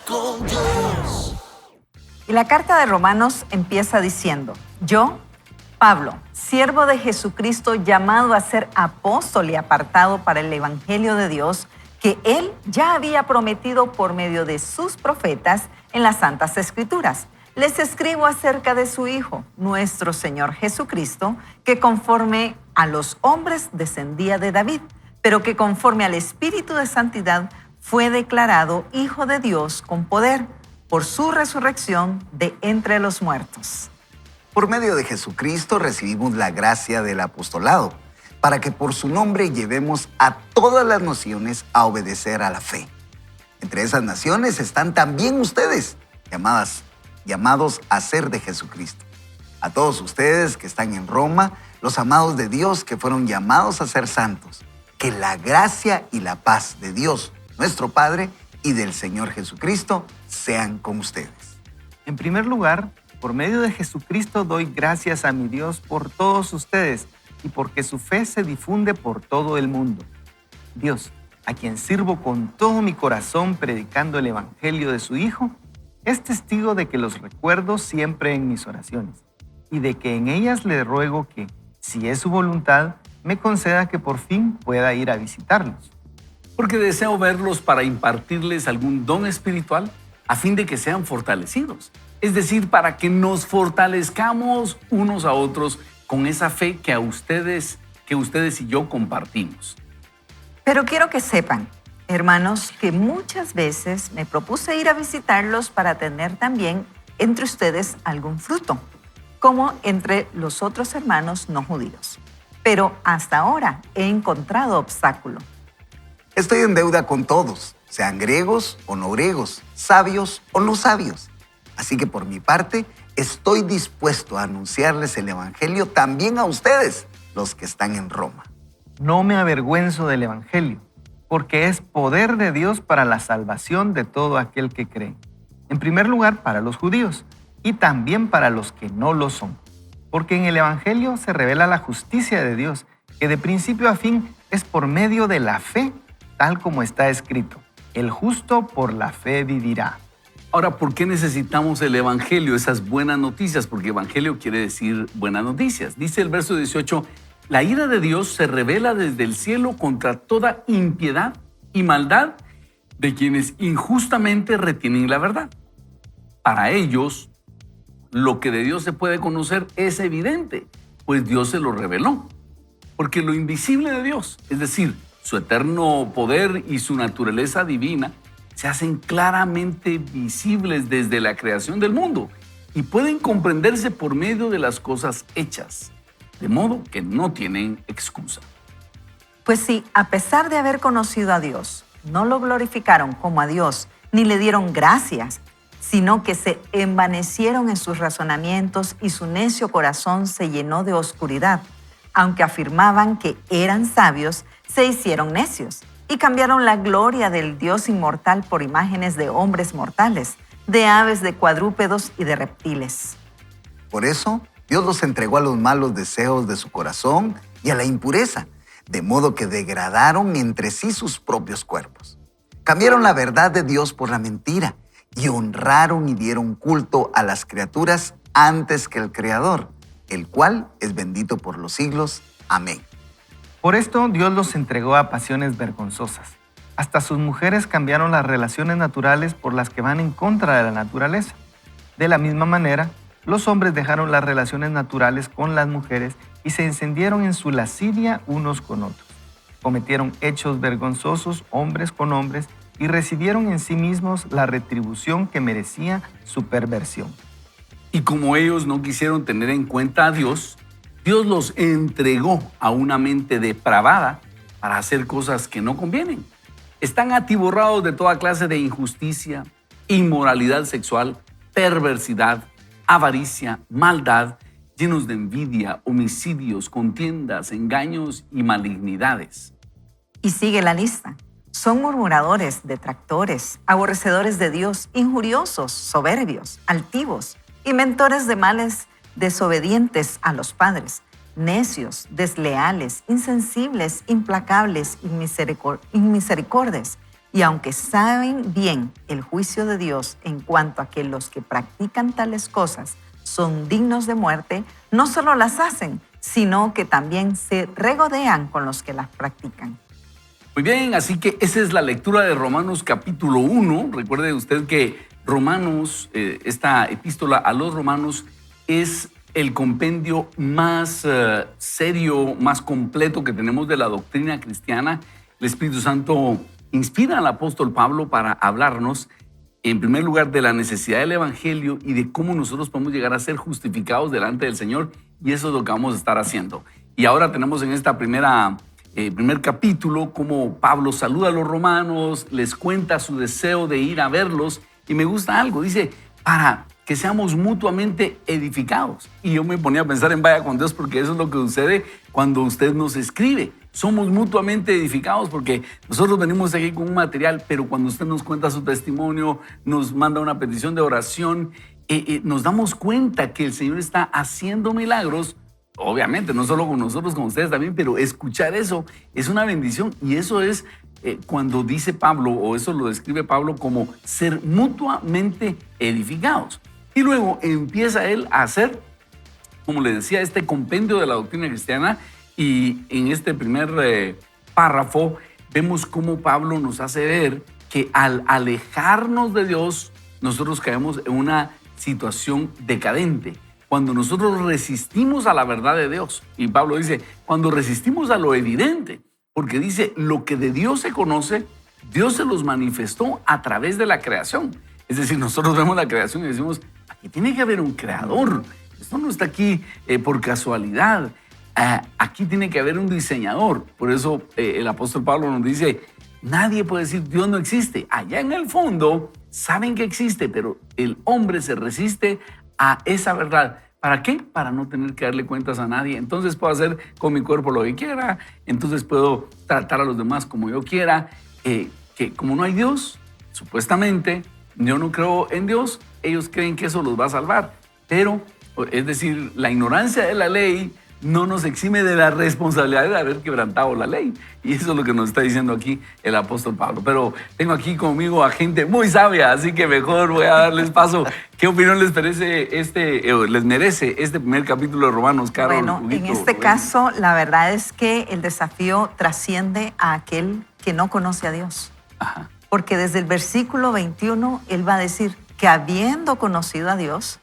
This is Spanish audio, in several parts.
con Dios. Y la carta de Romanos empieza diciendo: yo, Pablo, siervo de Jesucristo, llamado a ser apóstol y apartado para el evangelio de Dios, que Él ya había prometido por medio de sus profetas en las Santas Escrituras. Les escribo acerca de su Hijo, nuestro Señor Jesucristo, que conforme a los hombres descendía de David, pero que conforme al Espíritu de Santidad fue declarado Hijo de Dios con poder por su resurrección de entre los muertos. Por medio de Jesucristo recibimos la gracia del apostolado, para que por su nombre llevemos a todas las naciones a obedecer a la fe. Entre esas naciones están también ustedes, llamados a ser de Jesucristo. A todos ustedes que están en Roma, los amados de Dios que fueron llamados a ser santos, que la gracia y la paz de Dios, nuestro Padre, y del Señor Jesucristo sean con ustedes. En primer lugar, por medio de Jesucristo doy gracias a mi Dios por todos ustedes y porque su fe se difunde por todo el mundo. Dios, a quien sirvo con todo mi corazón predicando el evangelio de su Hijo, es testigo de que los recuerdo siempre en mis oraciones y de que en ellas le ruego que, si es su voluntad, me conceda que por fin pueda ir a visitarlos. Porque deseo verlos para impartirles algún don espiritual a fin de que sean fortalecidos. Es decir, para que nos fortalezcamos unos a otros con esa fe que ustedes y yo compartimos. Pero quiero que sepan, hermanos, que muchas veces me propuse ir a visitarlos para tener también entre ustedes algún fruto, como entre los otros hermanos no judíos. Pero hasta ahora he encontrado obstáculo. Estoy en deuda con todos, sean griegos o no griegos, sabios o no sabios. Así que por mi parte, estoy dispuesto a anunciarles el evangelio también a ustedes, los que están en Roma. No me avergüenzo del evangelio, porque es poder de Dios para la salvación de todo aquel que cree. En primer lugar, para los judíos y también para los que no lo son. Porque en el evangelio se revela la justicia de Dios, que de principio a fin es por medio de la fe, tal como está escrito: el justo por la fe vivirá. Ahora, ¿por qué necesitamos el evangelio, esas buenas noticias? Porque evangelio quiere decir buenas noticias. Dice el verso 18, la ira de Dios se revela desde el cielo contra toda impiedad y maldad de quienes injustamente retienen la verdad. Para ellos, lo que de Dios se puede conocer es evidente, pues Dios se lo reveló. Porque lo invisible de Dios, es decir, su eterno poder y su naturaleza divina, se hacen claramente visibles desde la creación del mundo y pueden comprenderse por medio de las cosas hechas, de modo que no tienen excusa. Pues si, a pesar de haber conocido a Dios, no lo glorificaron como a Dios, ni le dieron gracias, sino que se envanecieron en sus razonamientos y su necio corazón se llenó de oscuridad. Aunque afirmaban que eran sabios, se hicieron necios y cambiaron la gloria del Dios inmortal por imágenes de hombres mortales, de aves, de cuadrúpedos y de reptiles. Por eso, Dios los entregó a los malos deseos de su corazón y a la impureza, de modo que degradaron entre sí sus propios cuerpos. Cambiaron la verdad de Dios por la mentira y honraron y dieron culto a las criaturas antes que al Creador, el cual es bendito por los siglos. Amén. Por esto Dios los entregó a pasiones vergonzosas. Hasta sus mujeres cambiaron las relaciones naturales por las que van en contra de la naturaleza. De la misma manera, los hombres dejaron las relaciones naturales con las mujeres y se encendieron en su lascivia unos con otros. Cometieron hechos vergonzosos hombres con hombres y recibieron en sí mismos la retribución que merecía su perversión. Y como ellos no quisieron tener en cuenta a Dios, Dios los entregó a una mente depravada para hacer cosas que no convienen. Están atiborrados de toda clase de injusticia, inmoralidad sexual, perversidad, avaricia, maldad, llenos de envidia, homicidios, contiendas, engaños y malignidades. Y sigue la lista. Son murmuradores, detractores, aborrecedores de Dios, injuriosos, soberbios, altivos, inventores de males, desobedientes a los padres, necios, desleales, insensibles, implacables, inmisericordias, Y aunque saben bien el juicio de Dios en cuanto a que los que practican tales cosas son dignos de muerte, no solo las hacen, sino que también se regodean con los que las practican. Muy bien, así que esa es la lectura de Romanos capítulo 1. Recuerde usted que Romanos, esta epístola a los romanos, es el compendio más serio, más completo que tenemos de la doctrina cristiana. El Espíritu Santo inspira al apóstol Pablo para hablarnos, en primer lugar, de la necesidad del evangelio y de cómo nosotros podemos llegar a ser justificados delante del Señor, y eso es lo que vamos a estar haciendo. Y ahora tenemos en esta primer capítulo cómo Pablo saluda a los romanos, les cuenta su deseo de ir a verlos, y me gusta algo, dice, para que seamos mutuamente edificados. Y yo me ponía a pensar en vaya con Dios, porque eso es lo que sucede cuando usted nos escribe. Somos mutuamente edificados porque nosotros venimos aquí con un material, pero cuando usted nos cuenta su testimonio, nos manda una petición de oración, nos damos cuenta que el Señor está haciendo milagros, obviamente, no solo con nosotros, con ustedes también, pero escuchar eso es una bendición, y eso es cuando dice Pablo, o eso lo describe Pablo como ser mutuamente edificados. Y luego empieza él a hacer, como le decía, este compendio de la doctrina cristiana, y en este primer párrafo vemos cómo Pablo nos hace ver que al alejarnos de Dios, nosotros caemos en una situación decadente. Cuando nosotros resistimos a la verdad de Dios, y Pablo dice, cuando resistimos a lo evidente, porque dice, lo que de Dios se conoce, Dios se los manifestó a través de la creación. Es decir, nosotros vemos la creación y decimos, aquí tiene que haber un creador. Esto no está aquí por casualidad. Aquí tiene que haber un diseñador. Por eso el apóstol Pablo nos dice, nadie puede decir Dios no existe. Allá en el fondo saben que existe, pero el hombre se resiste a esa verdad. ¿Para qué? Para no tener que darle cuentas a nadie. Entonces puedo hacer con mi cuerpo lo que quiera, entonces puedo tratar a los demás como yo quiera. Que como no hay Dios, supuestamente, yo no creo en Dios, ellos creen que eso los va a salvar. Pero, es decir, la ignorancia de la ley no nos exime de la responsabilidad de haber quebrantado la ley. Y eso es lo que nos está diciendo aquí el apóstol Pablo. Pero tengo aquí conmigo a gente muy sabia, así que mejor voy a darles paso. ¿Qué opinión les merece este primer capítulo de Romanos, Carol? Bueno, en este caso, la verdad es que el desafío trasciende a aquel que no conoce a Dios. Ajá. Porque desde el versículo 21, él va a decir que habiendo conocido a Dios,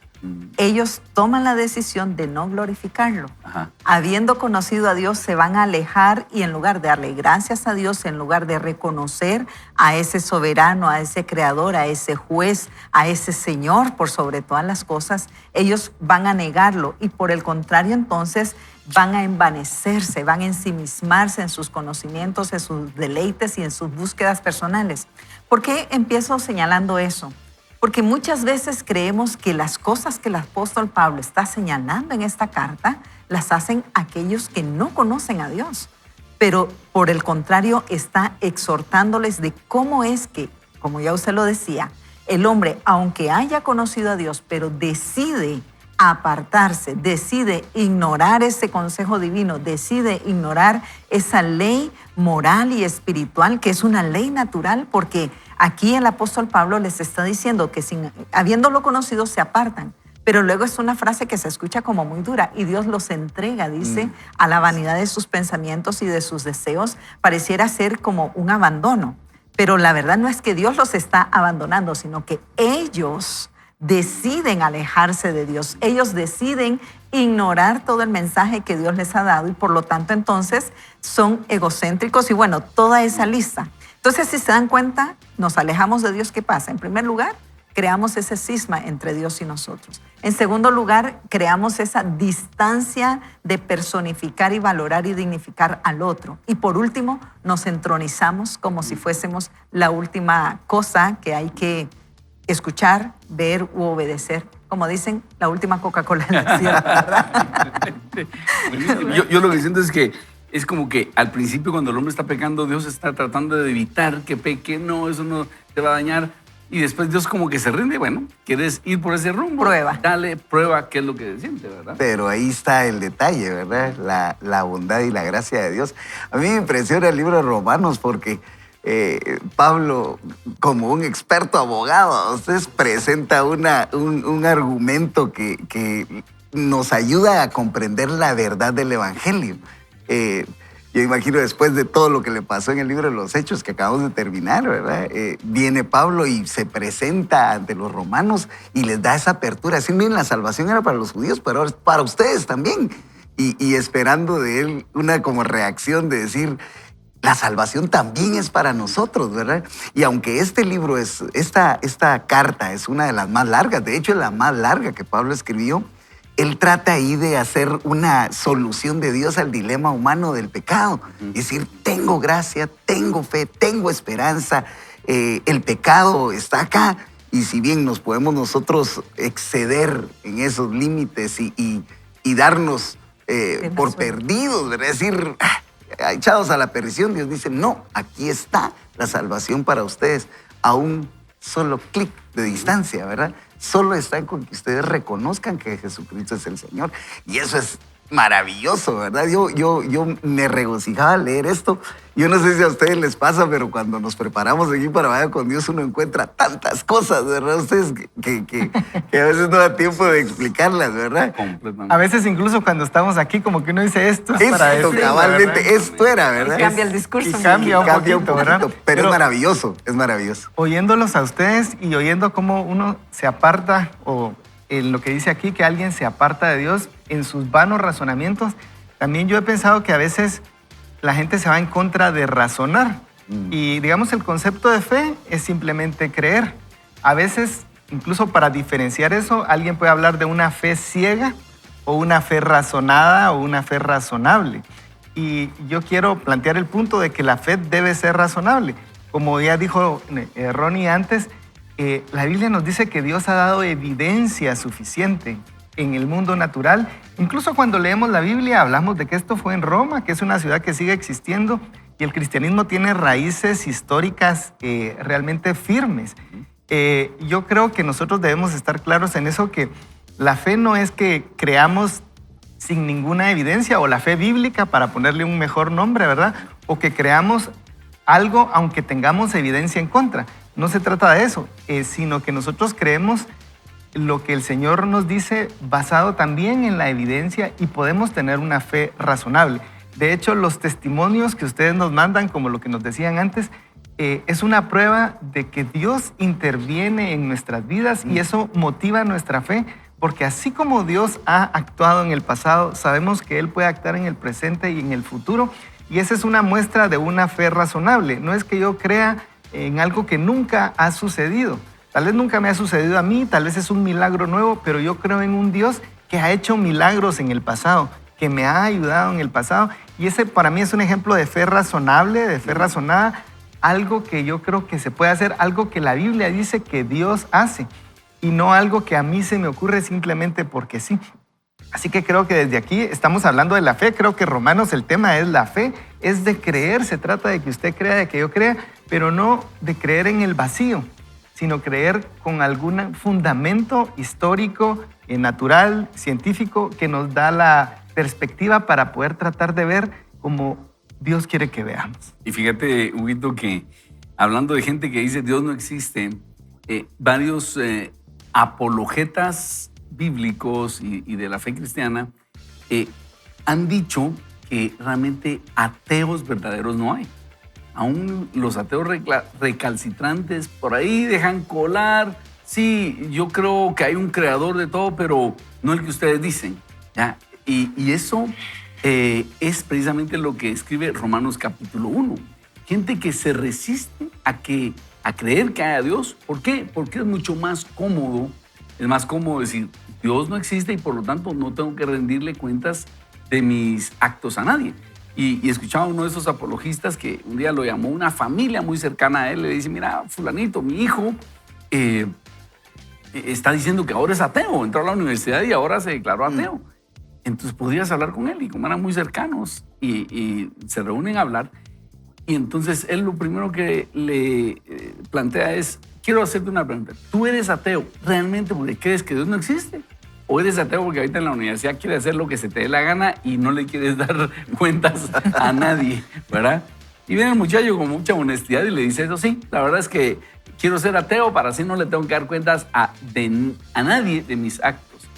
ellos toman la decisión de no glorificarlo. Ajá. Habiendo conocido a Dios, se van a alejar, y en lugar de darle gracias a Dios, en lugar de reconocer a ese soberano, a ese creador, a ese juez, a ese Señor por sobre todas las cosas, ellos van a negarlo, y por el contrario entonces van a envanecerse, van a ensimismarse en sus conocimientos, en sus deleites y en sus búsquedas personales. ¿Por qué empiezo señalando eso? Porque muchas veces creemos que las cosas que el apóstol Pablo está señalando en esta carta las hacen aquellos que no conocen a Dios. Pero por el contrario está exhortándoles de cómo es que, como ya usted lo decía, el hombre, aunque haya conocido a Dios, pero decide apartarse, decide ignorar ese consejo divino, decide ignorar esa ley moral y espiritual, que es una ley natural, porque aquí el apóstol Pablo les está diciendo que habiéndolo conocido se apartan, pero luego es una frase que se escucha como muy dura, y Dios los entrega, dice, a la vanidad de sus pensamientos y de sus deseos. Pareciera ser como un abandono, pero la verdad no es que Dios los está abandonando, sino que ellos deciden alejarse de Dios. Ellos deciden ignorar todo el mensaje que Dios les ha dado, y por lo tanto entonces son egocéntricos, y bueno, toda esa lista. Entonces, si se dan cuenta, nos alejamos de Dios. ¿Qué pasa? En primer lugar, creamos ese cisma entre Dios y nosotros. En segundo lugar, creamos esa distancia de personificar y valorar y dignificar al otro. Y por último, nos entronizamos como si fuésemos la última cosa que hay que escuchar, ver u obedecer. Como dicen, la última Coca-Cola en la desierto, ¿verdad? Yo lo que siento es que es como que al principio, cuando el hombre está pecando, Dios está tratando de evitar que peque. No, eso no te va a dañar. Y después Dios como que se rinde. Bueno, ¿quieres ir por ese rumbo? Prueba. Dale, prueba qué es lo que siente, ¿verdad? Pero ahí está el detalle, ¿verdad? La bondad y la gracia de Dios. A mí me impresiona el libro de Romanos porque Pablo, como un experto abogado, a ustedes presenta un argumento que nos ayuda a comprender la verdad del Evangelio. Yo imagino después de todo lo que le pasó en el libro de los Hechos que acabamos de terminar, ¿verdad? Viene Pablo y se presenta ante los romanos y les da esa apertura. Así, miren, la salvación era para los judíos, pero ahora es para ustedes también. Y esperando de él una como reacción de decir, la salvación también es para nosotros, ¿verdad? Y aunque este libro esta carta es una de las más largas, de hecho es la más larga que Pablo escribió, él trata ahí de hacer una solución de Dios al dilema humano del pecado. Es decir, tengo gracia, tengo fe, tengo esperanza, el pecado está acá. Y si bien nos podemos nosotros exceder en esos límites y darnos por perdidos, ¿verdad? Es decir, echados a la perdición, Dios dice, no, aquí está la salvación para ustedes a un solo clic de distancia, ¿verdad? Solo está con que ustedes reconozcan que Jesucristo es el Señor. Y eso es maravilloso, ¿verdad? Yo me regocijaba al leer esto. Yo no sé si a ustedes les pasa, pero cuando nos preparamos aquí para Vaya con Dios, uno encuentra tantas cosas, ¿verdad? Ustedes que a veces no da tiempo de explicarlas, ¿verdad? A veces incluso cuando estamos aquí, como que uno dice esto es para esto, decirlo, cabalmente, ¿verdad? esto era, ¿verdad? Y cambia el discurso. Y cambia un poquito, ¿verdad? Pero es maravilloso, es maravilloso. Oyéndolos a ustedes y oyendo cómo uno se aparta, o en lo que dice aquí, que alguien se aparta de Dios en sus vanos razonamientos, también yo he pensado que a veces la gente se va en contra de razonar. Y digamos, el concepto de fe es simplemente creer. A veces, incluso para diferenciar eso, alguien puede hablar de una fe ciega o una fe razonada o una fe razonable. Y yo quiero plantear el punto de que la fe debe ser razonable. Como ya dijo Ronnie antes, la Biblia nos dice que Dios ha dado evidencia suficiente en el mundo natural. Incluso cuando leemos la Biblia hablamos de que esto fue en Roma, que es una ciudad que sigue existiendo y el cristianismo tiene raíces históricas realmente firmes. Yo creo que nosotros debemos estar claros en eso, que la fe no es que creamos sin ninguna evidencia, o la fe bíblica, para ponerle un mejor nombre, ¿verdad? O que creamos algo aunque tengamos evidencia en contra. No se trata de eso, sino que nosotros creemos lo que el Señor nos dice basado también en la evidencia, y podemos tener una fe razonable. De hecho, los testimonios que ustedes nos mandan, como lo que nos decían antes, es una prueba de que Dios interviene en nuestras vidas y eso motiva nuestra fe, porque así como Dios ha actuado en el pasado, sabemos que Él puede actuar en el presente y en el futuro, y esa es una muestra de una fe razonable. No es que yo crea en algo que nunca ha sucedido. Tal vez nunca me ha sucedido a mí, tal vez es un milagro nuevo, pero yo creo en un Dios que ha hecho milagros en el pasado, que me ha ayudado en el pasado, y ese para mí es un ejemplo de fe razonable, de fe razonada, algo que yo creo que se puede hacer, algo que la Biblia dice que Dios hace, y no algo que a mí se me ocurre simplemente porque sí. Así que creo que desde aquí estamos hablando de la fe. Creo que Romanos, el tema es la fe, es de creer. Se trata de que usted crea, de que yo crea, pero no de creer en el vacío, sino creer con algún fundamento histórico, natural, científico, que nos da la perspectiva para poder tratar de ver como Dios quiere que veamos. Y fíjate, Huguito, que hablando de gente que dice Dios no existe, varios apologetas bíblicos y de la fe cristiana han dicho que realmente ateos verdaderos no hay. Aún los ateos recalcitrantes por ahí dejan colar, sí, yo creo que hay un creador de todo, pero no el que ustedes dicen, ¿ya? Y eso es precisamente lo que escribe Romanos capítulo 1. Gente que se resiste a creer que haya Dios. ¿Por qué? Porque es mucho más cómodo. Es más cómodo decir, Dios no existe y por lo tanto no tengo que rendirle cuentas de mis actos a nadie. Y escuchaba a uno de esos apologistas que un día lo llamó una familia muy cercana a él. Le dice, mira, fulanito, mi hijo está diciendo que ahora es ateo. Entró a la universidad y ahora se declaró ateo. Entonces podrías hablar con él, y como eran muy cercanos y se reúnen a hablar. Y entonces él lo primero que le plantea es, quiero hacerte una pregunta. ¿Tú eres ateo realmente porque crees que Dios no existe? ¿O eres ateo porque ahorita en la universidad quieres hacer lo que se te dé la gana y no le quieres dar cuentas a nadie, ¿verdad? Y viene el muchacho con mucha honestidad y le dice eso, sí, la verdad es que quiero ser ateo para así no le tengo que dar cuentas a nadie de mis actos.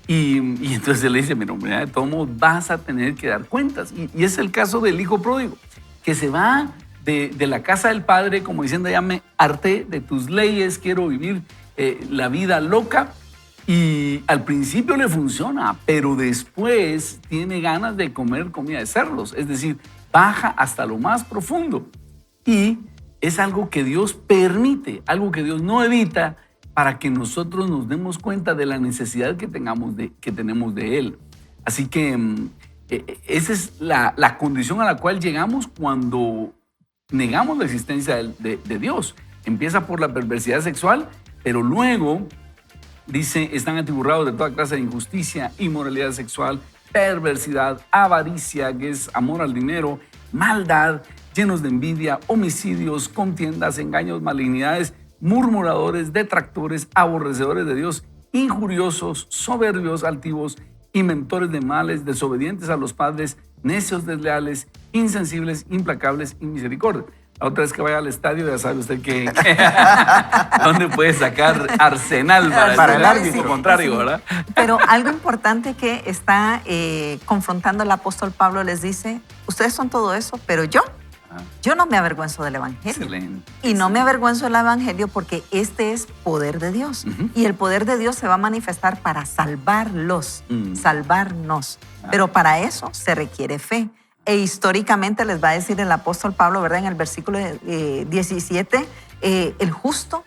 Y entonces él le dice, mira, hombre, de todos modos vas a tener que dar cuentas. Y es el caso del hijo pródigo, que se va de la casa del padre como diciendo, ya me harté de tus leyes, quiero vivir la vida loca. Y al principio le funciona, pero después tiene ganas de comer comida de cerdos, es decir, baja hasta lo más profundo. Y es algo que Dios permite, algo que Dios no evita, para que nosotros nos demos cuenta de la necesidad que tenemos de Él. Así que esa es la condición a la cual llegamos cuando negamos la existencia de Dios. Empieza por la perversidad sexual, pero luego dice, están atiborrados de toda clase de injusticia, inmoralidad sexual, perversidad, avaricia, que es amor al dinero, maldad, llenos de envidia, homicidios, contiendas, engaños, malignidades, murmuradores, detractores, aborrecedores de Dios, injuriosos, soberbios, altivos, inventores de males, desobedientes a los padres, necios, desleales, insensibles, implacables y misericordia. La otra vez que vaya al estadio ya sabe usted que dónde puede sacar arsenal para el árbitro contrario, sí. ¿verdad? Pero algo importante que está confrontando el apóstol Pablo, les dice, ustedes son todo eso, pero yo no me avergüenzo del evangelio. Excelente. Y no me avergüenzo del evangelio porque este es poder de Dios. Y el poder de Dios se va a manifestar para salvarlos, salvarnos. Pero para eso se requiere fe. E históricamente les va a decir el apóstol Pablo, ¿verdad? En el versículo 17, el justo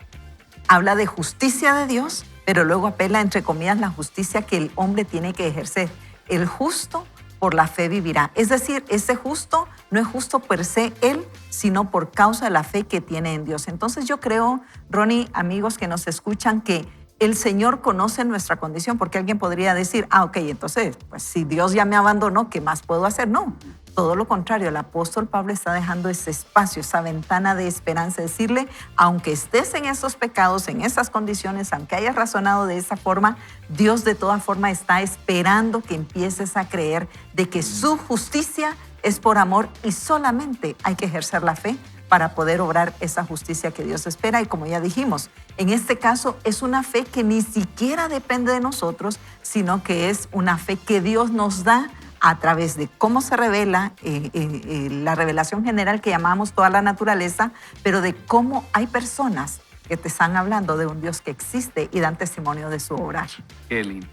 habla de justicia de Dios, pero luego apela, entre comillas, la justicia que el hombre tiene que ejercer. El justo por la fe vivirá. Es decir, ese justo no es justo per se él, sino por causa de la fe que tiene en Dios. Entonces yo creo, Ronnie, amigos que nos escuchan, que el Señor conoce nuestra condición, porque alguien podría decir, ok, entonces, pues si Dios ya me abandonó, ¿qué más puedo hacer? No, todo lo contrario, el apóstol Pablo está dejando ese espacio, esa ventana de esperanza, decirle, aunque estés en esos pecados, en esas condiciones, aunque hayas razonado de esa forma, Dios de toda forma está esperando que empieces a creer de que su justicia es por amor y solamente hay que ejercer la fe para poder obrar esa justicia que Dios espera. Y como ya dijimos, en este caso es una fe que ni siquiera depende de nosotros, sino que es una fe que Dios nos da a través de cómo se revela, la revelación general que llamamos toda la naturaleza, pero de cómo hay personas que te están hablando de un Dios que existe y dan testimonio de su obrar. Qué lindo.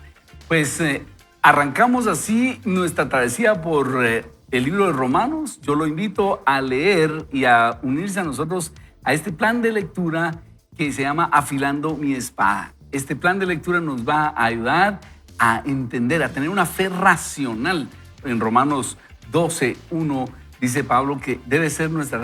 Pues arrancamos así nuestra travesía por el libro de Romanos. Yo lo invito a leer y a unirse a nosotros a este plan de lectura que se llama Afilando mi espada. Este plan de lectura nos va a ayudar a entender, a tener una fe racional. En Romanos 12:1 dice Pablo que debe ser nuestra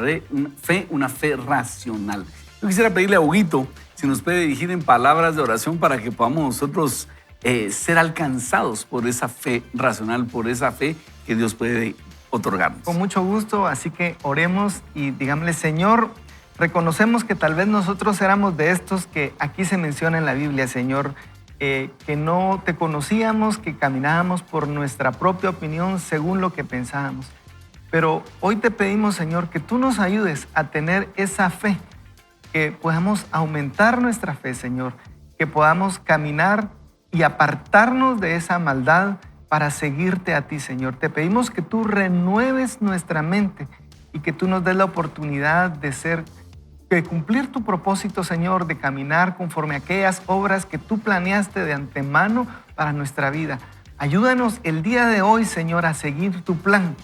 fe una fe racional. Yo quisiera pedirle a Huguito si nos puede dirigir en palabras de oración para que podamos nosotros ser alcanzados por esa fe racional, por esa fe que Dios puede otorgarnos. Con mucho gusto, así que oremos y digámosle, Señor, reconocemos que tal vez nosotros éramos de estos que aquí se menciona en la Biblia, Señor, que no te conocíamos, que caminábamos por nuestra propia opinión según lo que pensábamos. Pero hoy te pedimos, Señor, que tú nos ayudes a tener esa fe, que podamos aumentar nuestra fe, Señor, que podamos caminar y apartarnos de esa maldad para seguirte a ti, Señor. Te pedimos que tú renueves nuestra mente y que tú nos des la oportunidad de cumplir tu propósito, Señor, de caminar conforme a aquellas obras que tú planeaste de antemano para nuestra vida. Ayúdanos el día de hoy, Señor, a seguir tu plan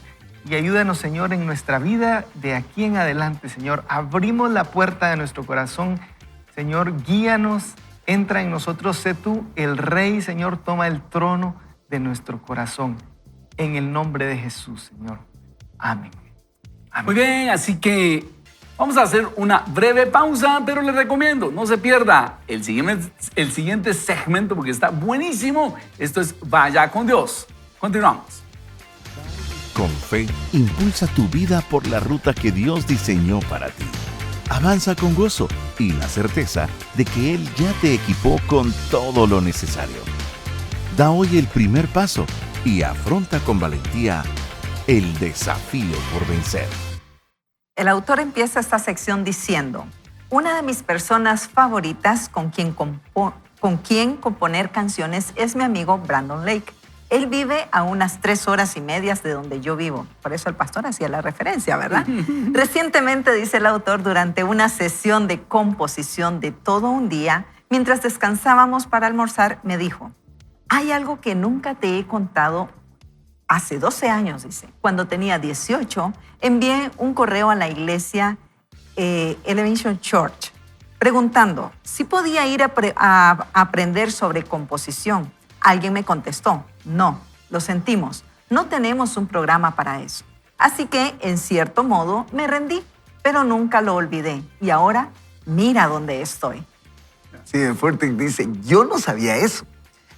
y ayúdanos, Señor, en nuestra vida de aquí en adelante, Señor. Abrimos la puerta de nuestro corazón, Señor, guíanos, entra en nosotros, sé tú el Rey, Señor, toma el trono de nuestro corazón. En el nombre de Jesús, Señor. Amén. Amén. Muy bien, así que vamos a hacer una breve pausa, pero les recomiendo, no se pierda el siguiente segmento porque está buenísimo. Esto es Vaya con Dios. Continuamos. Con fe, impulsa tu vida por la ruta que Dios diseñó para ti. Avanza con gozo y la certeza de que Él ya te equipó con todo lo necesario. Da hoy el primer paso y afronta con valentía el desafío por vencer. El autor empieza esta sección diciendo, una de mis personas favoritas con quien componer canciones es mi amigo Brandon Lake. Él vive a unas 3 horas y media de donde yo vivo. Por eso el pastor hacía la referencia, ¿verdad? Recientemente, dice el autor, durante una sesión de composición de todo un día, mientras descansábamos para almorzar, me dijo, hay algo que nunca te he contado. Hace 12 años, dice, cuando tenía 18, envié un correo a la iglesia Elevation Church preguntando si podía ir a aprender sobre composición. Alguien me contestó, no, lo sentimos, no tenemos un programa para eso. Así que, en cierto modo, me rendí, pero nunca lo olvidé. Y ahora, mira dónde estoy. Sí, Fuerte dice, yo no sabía eso.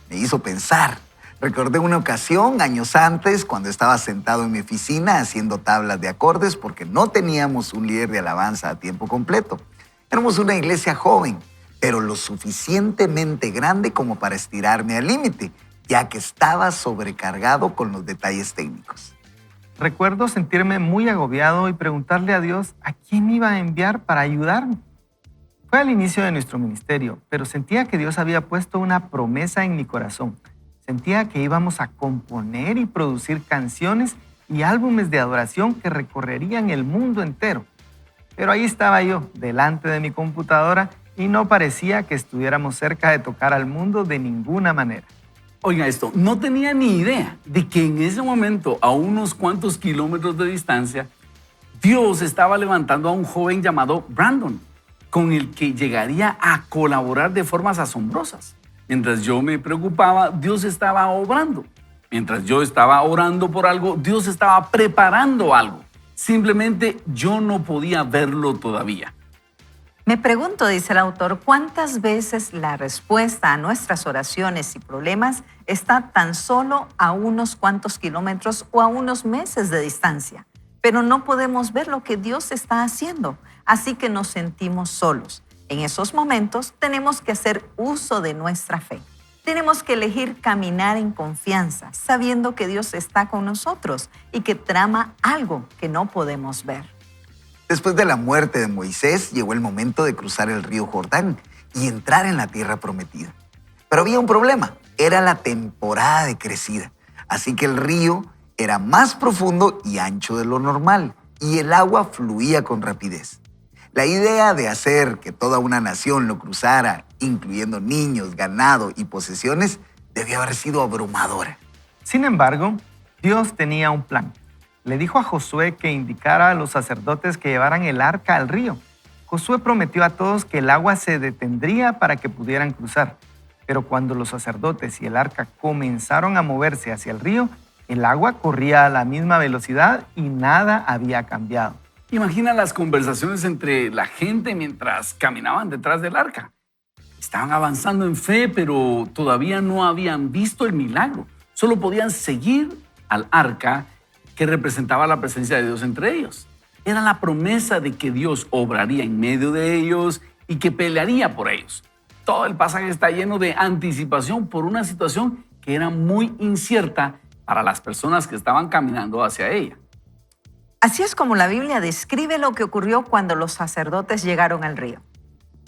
Me hizo pensar. Recordé una ocasión, años antes, cuando estaba sentado en mi oficina haciendo tablas de acordes porque no teníamos un líder de alabanza a tiempo completo. Éramos una iglesia joven, pero lo suficientemente grande como para estirarme al límite, ya que estaba sobrecargado con los detalles técnicos. Recuerdo sentirme muy agobiado y preguntarle a Dios a quién iba a enviar para ayudarme. Fue al inicio de nuestro ministerio, pero sentía que Dios había puesto una promesa en mi corazón. Sentía que íbamos a componer y producir canciones y álbumes de adoración que recorrerían el mundo entero. Pero ahí estaba yo, delante de mi computadora, y no parecía que estuviéramos cerca de tocar al mundo de ninguna manera. Oiga esto, no tenía ni idea de que en ese momento, a unos cuantos kilómetros de distancia, Dios estaba levantando a un joven llamado Brandon, con el que llegaría a colaborar de formas asombrosas. Mientras yo me preocupaba, Dios estaba obrando. Mientras yo estaba orando por algo, Dios estaba preparando algo. Simplemente yo no podía verlo todavía. Me pregunto, dice el autor, ¿cuántas veces la respuesta a nuestras oraciones y problemas está tan solo a unos cuantos kilómetros o a unos meses de distancia? Pero no podemos ver lo que Dios está haciendo, así que nos sentimos solos. En esos momentos tenemos que hacer uso de nuestra fe. Tenemos que elegir caminar en confianza, sabiendo que Dios está con nosotros y que trama algo que no podemos ver. Después de la muerte de Moisés, llegó el momento de cruzar el río Jordán y entrar en la tierra prometida. Pero había un problema, era la temporada de crecida. Así que el río era más profundo y ancho de lo normal y el agua fluía con rapidez. La idea de hacer que toda una nación lo cruzara, incluyendo niños, ganado y posesiones, debió haber sido abrumadora. Sin embargo, Dios tenía un plan. Le dijo a Josué que indicara a los sacerdotes que llevaran el arca al río. Josué prometió a todos que el agua se detendría para que pudieran cruzar. Pero cuando los sacerdotes y el arca comenzaron a moverse hacia el río, el agua corría a la misma velocidad y nada había cambiado. Imagina las conversaciones entre la gente mientras caminaban detrás del arca. Estaban avanzando en fe, pero todavía no habían visto el milagro. Solo podían seguir al arca que representaba la presencia de Dios entre ellos. Era la promesa de que Dios obraría en medio de ellos y que pelearía por ellos. Todo el pasaje está lleno de anticipación por una situación que era muy incierta para las personas que estaban caminando hacia ella. Así es como la Biblia describe lo que ocurrió cuando los sacerdotes llegaron al río.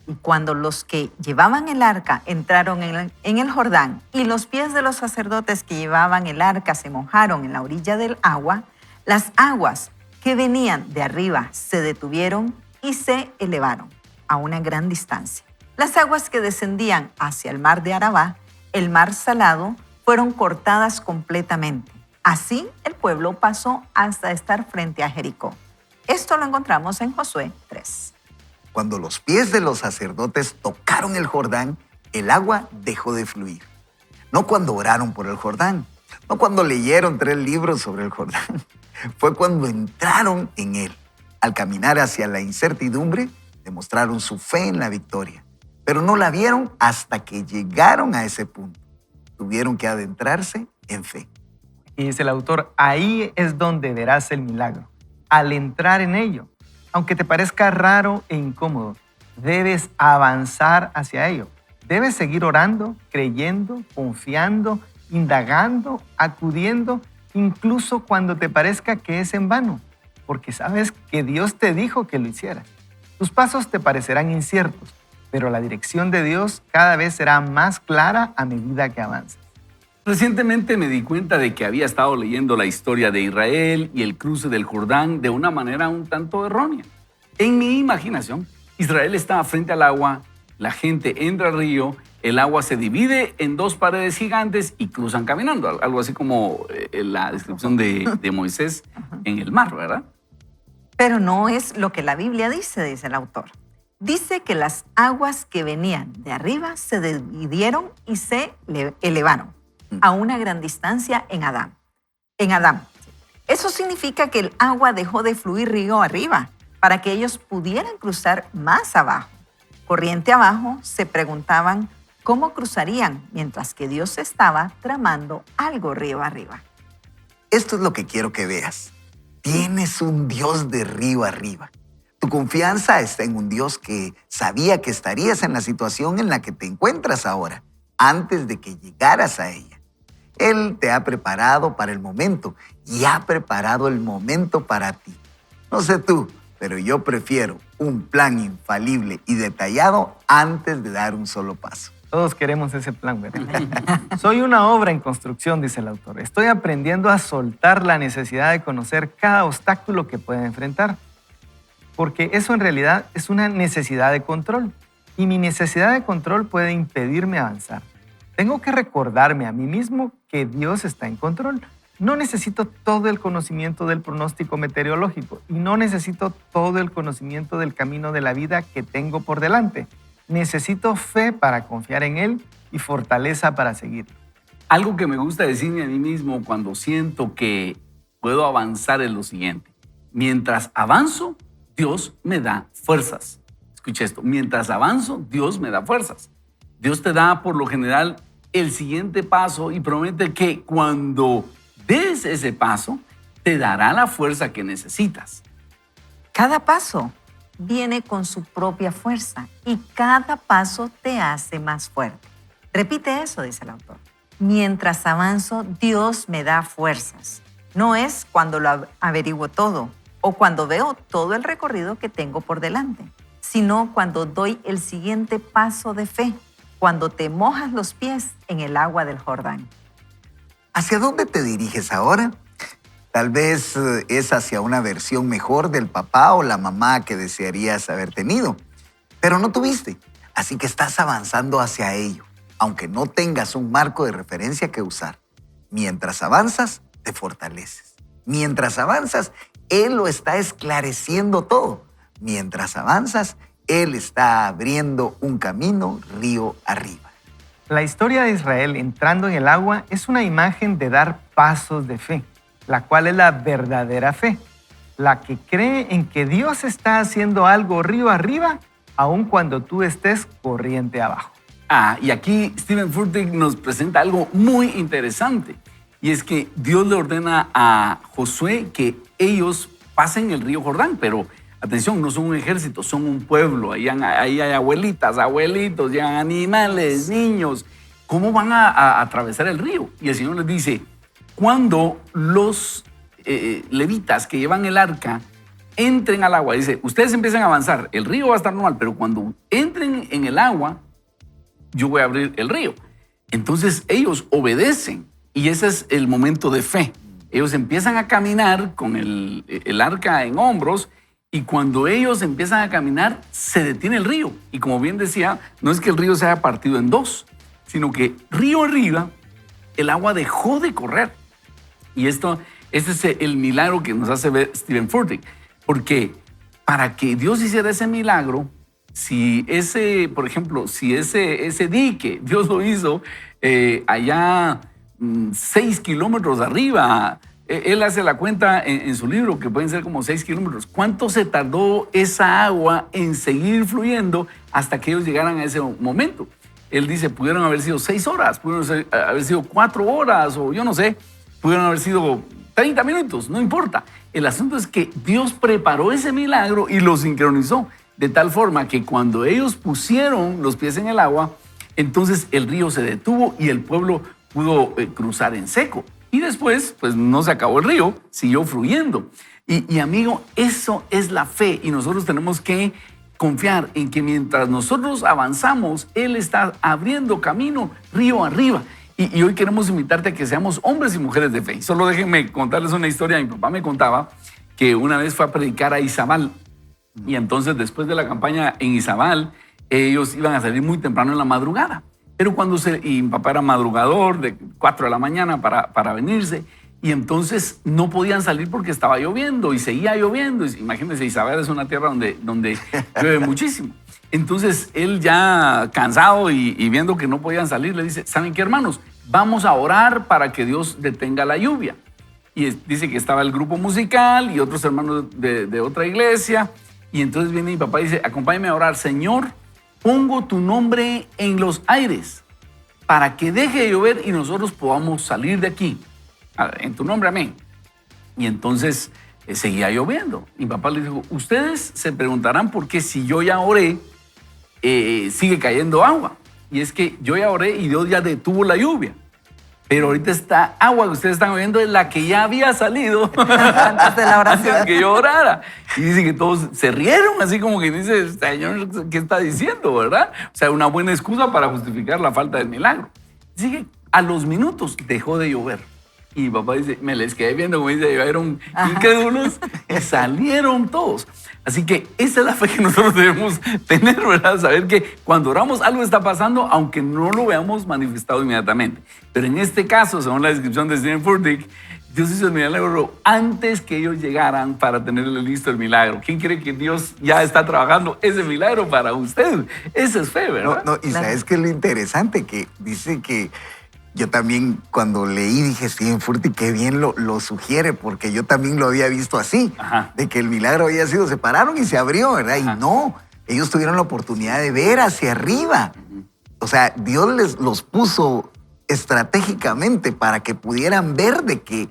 Y cuando los que llevaban el arca entraron en el Jordán y los pies de los sacerdotes que llevaban el arca se mojaron en la orilla del agua, las aguas que venían de arriba se detuvieron y se elevaron a una gran distancia. Las aguas que descendían hacia el mar de Arabá, el mar salado, fueron cortadas completamente. Así el pueblo pasó hasta estar frente a Jericó. Esto lo encontramos en Josué 3. Cuando los pies de los sacerdotes tocaron el Jordán, el agua dejó de fluir. No cuando oraron por el Jordán, no cuando leyeron 3 libros sobre el Jordán. Fue cuando entraron en él. Al caminar hacia la incertidumbre, demostraron su fe en la victoria. Pero no la vieron hasta que llegaron a ese punto. Tuvieron que adentrarse en fe. Y dice el autor, ahí es donde verás el milagro, al entrar en ello. Aunque te parezca raro e incómodo, debes avanzar hacia ello. Debes seguir orando, creyendo, confiando, indagando, acudiendo, incluso cuando te parezca que es en vano. porque sabes que Dios te dijo que lo hicieras. Tus pasos te parecerán inciertos, pero la dirección de Dios cada vez será más clara a medida que avanzas. Recientemente me di cuenta de que había estado leyendo la historia de Israel y el cruce del Jordán de una manera un tanto errónea. En mi imaginación, Israel estaba frente al agua, la gente entra al río, el agua se divide en dos paredes gigantes y cruzan caminando, algo así como la descripción de Moisés en el mar, ¿verdad? Pero no es lo que la Biblia dice el autor. Dice que las aguas que venían de arriba se dividieron y se elevaron a una gran distancia en Adán. Eso significa que el agua dejó de fluir río arriba para que ellos pudieran cruzar más abajo. Corriente abajo se preguntaban cómo cruzarían mientras que Dios estaba tramando algo río arriba. Esto es lo que quiero que veas. Tienes un Dios de río arriba. Tu confianza está en un Dios que sabía que estarías en la situación en la que te encuentras ahora, antes de que llegaras a ella. Él te ha preparado para el momento y ha preparado el momento para ti. No sé tú, pero yo prefiero un plan infalible y detallado antes de dar un solo paso. Todos queremos ese plan, ¿verdad? Soy una obra en construcción, dice el autor. Estoy aprendiendo a soltar la necesidad de conocer cada obstáculo que pueda enfrentar, porque eso en realidad es una necesidad de control, y mi necesidad de control puede impedirme avanzar. Tengo que recordarme a mí mismo que Dios está en control. No necesito todo el conocimiento del pronóstico meteorológico y no necesito todo el conocimiento del camino de la vida que tengo por delante. Necesito fe para confiar en Él y fortaleza para seguir. Algo que me gusta decirme a mí mismo cuando siento que puedo avanzar es lo siguiente. Mientras avanzo, Dios me da fuerzas. Escucha esto. Mientras avanzo, Dios me da fuerzas. Dios te da por lo general el siguiente paso y promete que cuando des ese paso, te dará la fuerza que necesitas. Cada paso viene con su propia fuerza y cada paso te hace más fuerte. Repite eso, dice el autor. Mientras avanzo, Dios me da fuerzas. No es cuando lo averiguo todo o cuando veo todo el recorrido que tengo por delante, sino cuando doy el siguiente paso de fe, cuando te mojas los pies en el agua del Jordán. ¿Hacia dónde te diriges ahora? Tal vez es hacia una versión mejor del papá o la mamá que desearías haber tenido, pero no tuviste, así que estás avanzando hacia ello, aunque no tengas un marco de referencia que usar. Mientras avanzas, te fortaleces. Mientras avanzas, Él lo está esclareciendo todo. Mientras avanzas, Él está abriendo un camino río arriba. La historia de Israel entrando en el agua es una imagen de dar pasos de fe, la cual es la verdadera fe, la que cree en que Dios está haciendo algo río arriba, aun cuando tú estés corriente abajo. Y aquí Steven Furtick nos presenta algo muy interesante, y es que Dios le ordena a Josué que ellos pasen el río Jordán, pero atención, no son un ejército, son un pueblo. Ahí hay abuelitas, abuelitos, ya animales, niños. ¿Cómo van a atravesar el río? Y el Señor les dice, cuando los levitas que llevan el arca entren al agua, dice, ustedes empiezan a avanzar, el río va a estar normal, pero cuando entren en el agua, yo voy a abrir el río. Entonces ellos obedecen y ese es el momento de fe. Ellos empiezan a caminar con el arca en hombros. Y cuando ellos empiezan a caminar, se detiene el río. Y como bien decía, no es que el río se haya partido en dos, sino que río arriba, el agua dejó de correr. Y este es el milagro que nos hace ver Steven Furtick. Porque para que Dios hiciera ese milagro, si por ejemplo, si ese dique, Dios lo hizo allá 6 kilómetros arriba. Él hace la cuenta en su libro que pueden ser como 6 kilómetros. ¿Cuánto se tardó esa agua en seguir fluyendo hasta que ellos llegaran a ese momento? Él dice, pudieron haber sido 6 horas, pudieron haber sido 4 horas o yo no sé, pudieron haber sido 30 minutos, no importa. El asunto es que Dios preparó ese milagro y lo sincronizó de tal forma que cuando ellos pusieron los pies en el agua, entonces el río se detuvo y el pueblo pudo cruzar en seco. Y después, pues no se acabó el río, siguió fluyendo. Y amigo, eso es la fe y nosotros tenemos que confiar en que mientras nosotros avanzamos, Él está abriendo camino río arriba. Y hoy queremos invitarte a que seamos hombres y mujeres de fe. Solo déjenme contarles una historia. Mi papá me contaba que una vez fue a predicar a Izabal. Y entonces después de la campaña en Izabal, ellos iban a salir muy temprano en la madrugada. Pero y mi papá era madrugador de 4 de la mañana para venirse. Y entonces no podían salir porque estaba lloviendo y seguía lloviendo. Imagínense, Izabal es una tierra donde llueve muchísimo. Entonces él ya cansado y viendo que no podían salir, le dice, ¿saben qué, hermanos? Vamos a orar para que Dios detenga la lluvia. Y dice que estaba el grupo musical y otros hermanos de otra iglesia. Y entonces viene mi papá y dice, acompáñame a orar. Señor, pongo tu nombre en los aires para que deje de llover y nosotros podamos salir de aquí. En tu nombre, amén. Y entonces seguía lloviendo. Mi papá le dijo, ustedes se preguntarán por qué si yo ya oré, sigue cayendo agua. Y es que yo ya oré y Dios ya detuvo la lluvia. Pero ahorita esta agua que ustedes están viendo es la que ya había salido antes de la oración. antes de que yo orara. Y dice que todos se rieron, así como que dice, Señor, ¿qué está diciendo, verdad? O sea, una buena excusa para justificar la falta del milagro. Dice que a los minutos dejó de llover. Y mi papá dice, me les quedé viendo, como dice, llegaron incrédulos y salieron todos. Así que esa es la fe que nosotros debemos tener, ¿verdad? Saber que cuando oramos algo está pasando, aunque no lo veamos manifestado inmediatamente. Pero en este caso, según la descripción de Steven Furtick, Dios hizo el milagro antes que ellos llegaran para tenerle listo el milagro. ¿Quién cree que Dios ya está trabajando ese milagro para usted? Esa es fe, ¿verdad? No, y sabes que lo interesante que dice que yo también cuando leí dije, Steven Furtick, qué bien lo sugiere, porque yo también lo había visto así, de que el milagro había sido, se pararon y se abrió, ¿verdad? Y no, ellos tuvieron la oportunidad de ver hacia arriba. O sea, Dios los puso estratégicamente para que pudieran ver de que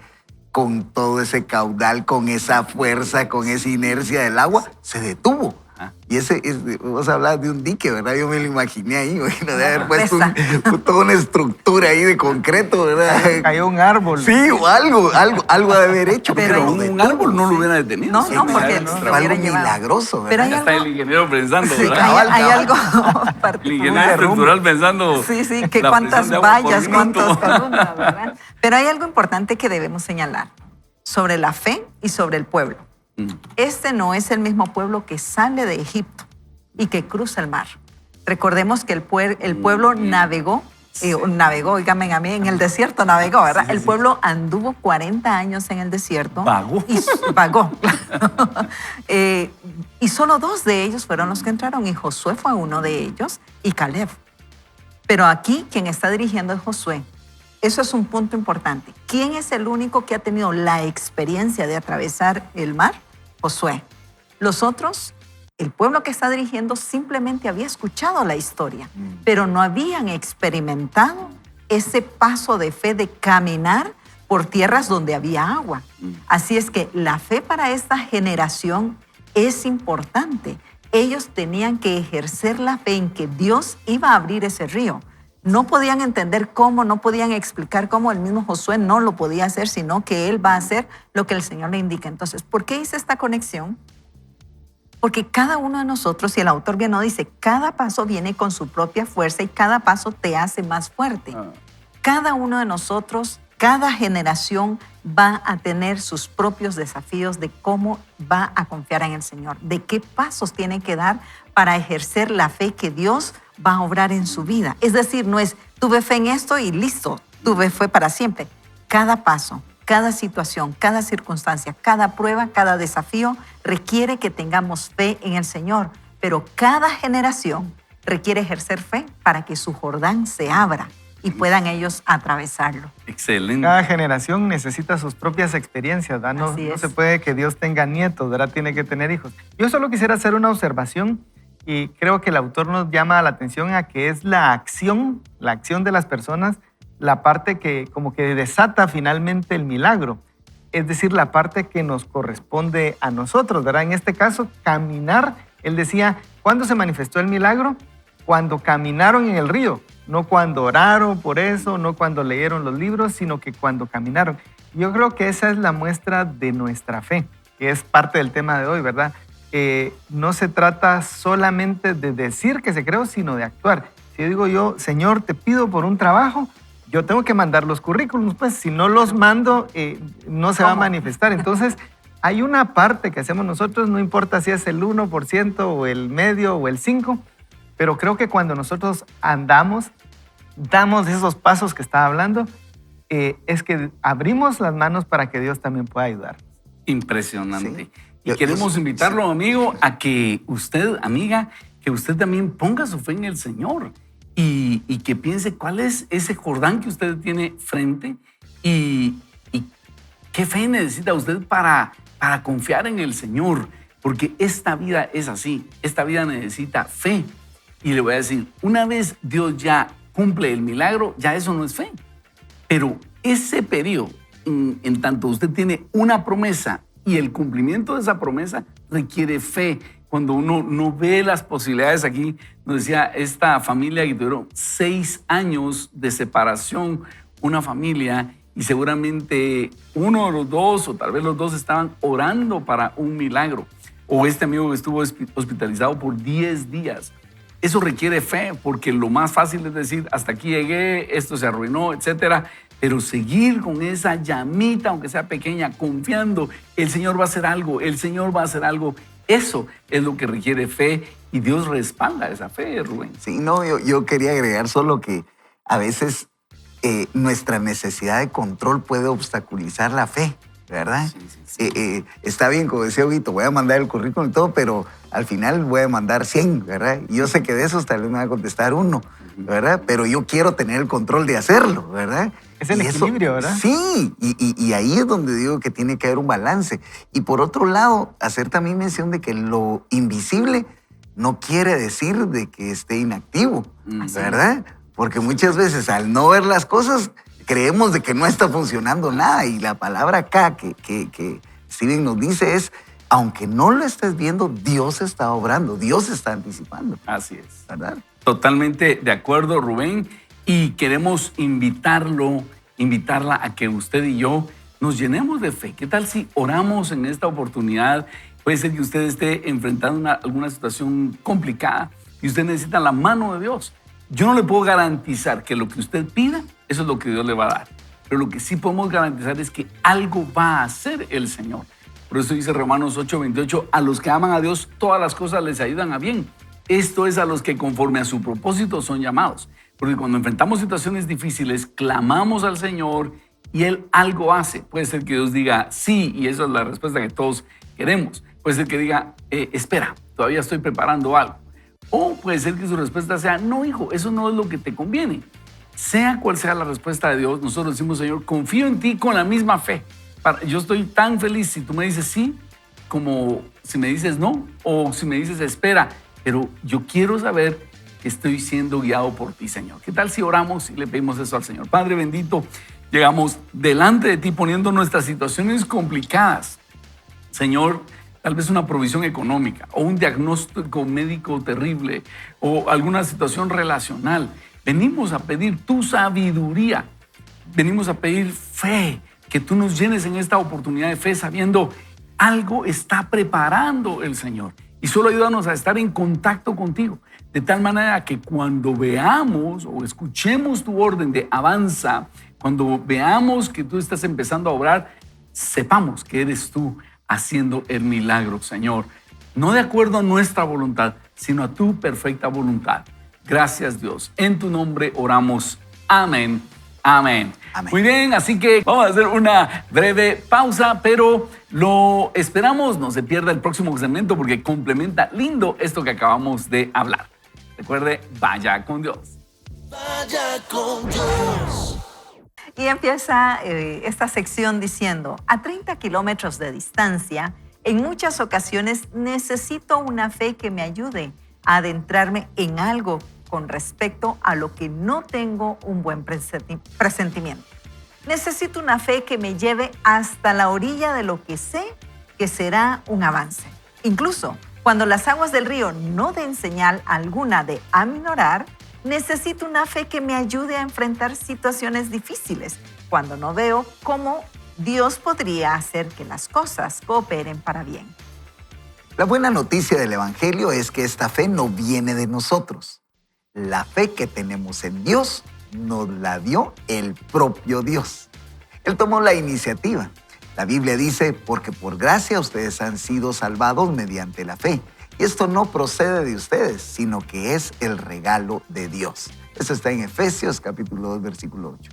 con todo ese caudal, con esa fuerza, con esa inercia del agua, se detuvo. Y vos hablabas de un dique, ¿verdad? Yo me lo imaginé ahí, ¿no? De haber puesto toda una estructura ahí de concreto, ¿verdad? Cayó un árbol. Sí, o algo de haber hecho. Pero un árbol no lo hubiera detenido. No, porque fue algo milagroso, ¿verdad? Pero hay ya está el ingeniero pensando, sí, ¿verdad? hay algo El particular. ingeniero estructural pensando. Sí, que la cuántas presión de agua por vallas, minuto. cuántas columnas, ¿verdad? Pero hay algo importante que debemos señalar sobre la fe y sobre el pueblo. Este no es el mismo pueblo que sale de Egipto y que cruza el mar. Recordemos que el pueblo navegó, oígame a mí, en el desierto navegó, ¿verdad? El pueblo anduvo 40 años en el desierto. Vagó. Vagó. Y solo 2 de ellos fueron los que entraron, y Josué fue uno de ellos, y Caleb. Pero aquí quien está dirigiendo es Josué. Eso es un punto importante. ¿Quién es el único que ha tenido la experiencia de atravesar el mar? Josué. Los otros, el pueblo que está dirigiendo simplemente había escuchado la historia, pero no habían experimentado ese paso de fe de caminar por tierras donde había agua. Así es que la fe para esta generación es importante. Ellos tenían que ejercer la fe en que Dios iba a abrir ese río. No podían entender cómo, no podían explicar cómo. El mismo Josué no lo podía hacer, sino que él va a hacer lo que el Señor le indica. Entonces, ¿por qué hice esta conexión? Porque cada uno de nosotros, y el autor bien nos dice, cada paso viene con su propia fuerza y cada paso te hace más fuerte. Cada uno de nosotros, cada generación va a tener sus propios desafíos de cómo va a confiar en el Señor, de qué pasos tiene que dar para ejercer la fe que Dios va a obrar en su vida. Es decir, no es tuve fe en esto y listo, tuve fe para siempre. Cada paso, cada situación, cada circunstancia, cada prueba, cada desafío requiere que tengamos fe en el Señor, pero cada generación requiere ejercer fe para que su Jordán se abra y puedan ellos atravesarlo. Excelente. Cada generación necesita sus propias experiencias, ¿verdad? No se puede que Dios tenga nietos, ¿verdad? Tiene que tener hijos. Yo solo quisiera hacer una observación y creo que el autor nos llama la atención a que es la acción de las personas, la parte que como que desata finalmente el milagro. Es decir, la parte que nos corresponde a nosotros, ¿verdad? En este caso, caminar. Él decía, ¿cuándo se manifestó el milagro? Cuando caminaron en el río. No cuando oraron por eso, no cuando leyeron los libros, sino que cuando caminaron. Yo creo que esa es la muestra de nuestra fe, que es parte del tema de hoy, ¿verdad? No se trata solamente de decir que se creó, sino de actuar. Si yo digo Señor, te pido por un trabajo, yo tengo que mandar los currículums, pues si no los mando, no se va a manifestar. Entonces, hay una parte que hacemos nosotros, no importa si es el 1% o el medio o el 5%, pero creo que cuando nosotros damos esos pasos que estaba hablando, es que abrimos las manos para que Dios también pueda ayudar. Impresionante. Sí. Y queremos invitarlo, amigo, a que usted, amiga, que usted también ponga su fe en el Señor y que piense cuál es ese Jordán que usted tiene frente y qué fe necesita usted para confiar en el Señor, porque esta vida es así, esta vida necesita fe. Y le voy a decir, una vez Dios ya cumple el milagro, ya eso no es fe. Pero ese periodo, en tanto usted tiene una promesa y el cumplimiento de esa promesa requiere fe. Cuando uno no ve las posibilidades, aquí nos decía esta familia que tuvieron 6 años de separación, una familia, y seguramente uno de los dos o tal vez los dos estaban orando para un milagro. O este amigo que estuvo hospitalizado por 10 días. Eso requiere fe, porque lo más fácil es decir, hasta aquí llegué, esto se arruinó, etcétera. Pero seguir con esa llamita, aunque sea pequeña, confiando, el Señor va a hacer algo, el Señor va a hacer algo. Eso es lo que requiere fe y Dios respalda esa fe, Rubén. Sí, no, yo quería agregar solo que a veces nuestra necesidad de control puede obstaculizar la fe, ¿verdad? Sí. Está bien, como decía Huguito, voy a mandar el currículum y todo, pero al final voy a mandar 100, ¿verdad? Y yo sé que de esos tal vez me va a contestar 1, ¿verdad? Pero yo quiero tener el control de hacerlo, ¿verdad? Es el equilibrio, ¿verdad? Sí, y ahí es donde digo que tiene que haber un balance. Y por otro lado, hacer también mención de que lo invisible no quiere decir de que esté inactivo, ¿verdad? Porque muchas veces al no ver las cosas creemos de que no está funcionando nada. Y la palabra acá que Steven nos dice es, aunque no lo estés viendo, Dios está obrando, Dios está anticipando. Así es. ¿Verdad? Totalmente de acuerdo, Rubén. Y queremos invitarla a que usted y yo nos llenemos de fe. ¿Qué tal si oramos en esta oportunidad? Puede ser que usted esté enfrentando alguna situación complicada y usted necesita la mano de Dios. Yo no le puedo garantizar que lo que usted pida, eso es lo que Dios le va a dar. Pero lo que sí podemos garantizar es que algo va a hacer el Señor. Por eso dice Romanos 8:28, a los que aman a Dios, todas las cosas les ayudan a bien. Esto es a los que conforme a su propósito son llamados. Porque cuando enfrentamos situaciones difíciles, clamamos al Señor y Él algo hace. Puede ser que Dios diga sí, y esa es la respuesta que todos queremos. Puede ser que diga, espera, todavía estoy preparando algo. O puede ser que su respuesta sea, no, hijo, eso no es lo que te conviene. Sea cual sea la respuesta de Dios, nosotros decimos, Señor, confío en ti con la misma fe. Yo estoy tan feliz si tú me dices sí, como si me dices no, o si me dices espera, pero yo quiero saber que estoy siendo guiado por ti, Señor. ¿Qué tal si oramos y le pedimos eso al Señor? Padre bendito, llegamos delante de ti poniendo nuestras situaciones complicadas. Señor, tal vez una provisión económica o un diagnóstico médico terrible o alguna situación relacional. Venimos a pedir tu sabiduría. Venimos a pedir fe, que tú nos llenes en esta oportunidad de fe sabiendo algo está preparando el Señor. Y solo ayúdanos a estar en contacto contigo, de tal manera que cuando veamos o escuchemos tu orden de avanza, cuando veamos que tú estás empezando a obrar, sepamos que eres tú haciendo el milagro, Señor. No de acuerdo a nuestra voluntad, sino a tu perfecta voluntad. Gracias, Dios. En tu nombre oramos. Amén. Amén. Amén. Muy bien, así que vamos a hacer una breve pausa, pero lo esperamos, no se pierda el próximo segmento porque complementa lindo esto que acabamos de hablar. Recuerde, vaya con Dios. Vaya con Dios. Y empieza esta sección diciendo, a 30 kilómetros de distancia, en muchas ocasiones necesito una fe que me ayude a adentrarme en algo con respecto a lo que no tengo un buen presentimiento. Necesito una fe que me lleve hasta la orilla de lo que sé que será un avance. Incluso cuando las aguas del río no den señal alguna de aminorar, necesito una fe que me ayude a enfrentar situaciones difíciles cuando no veo cómo Dios podría hacer que las cosas cooperen para bien. La buena noticia del Evangelio es que esta fe no viene de nosotros. La fe que tenemos en Dios nos la dio el propio Dios. Él tomó la iniciativa. La Biblia dice, porque por gracia ustedes han sido salvados mediante la fe. Y esto no procede de ustedes, sino que es el regalo de Dios. Eso está en Efesios capítulo 2, versículo 8.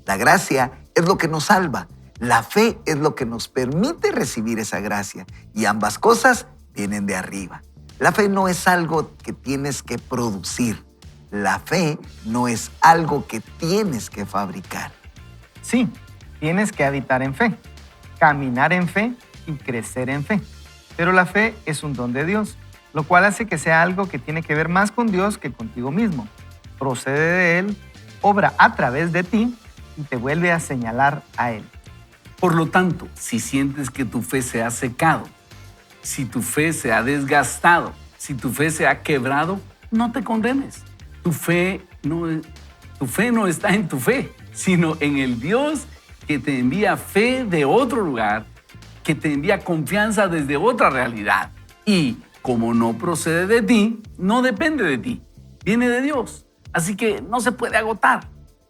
La gracia es lo que nos salva. La fe es lo que nos permite recibir esa gracia. Y ambas cosas vienen de arriba. La fe no es algo que tienes que producir. La fe no es algo que tienes que fabricar. Sí, tienes que habitar en fe, caminar en fe y crecer en fe. Pero la fe es un don de Dios, lo cual hace que sea algo que tiene que ver más con Dios que contigo mismo. Procede de Él, obra a través de ti y te vuelve a señalar a Él. Por lo tanto, si sientes que tu fe se ha secado, si tu fe se ha desgastado, si tu fe se ha quebrado, no te condenes. Tu fe no está en tu fe, sino en el Dios que te envía fe de otro lugar, que te envía confianza desde otra realidad. Y como no procede de ti, no depende de ti, viene de Dios. Así que no se puede agotar.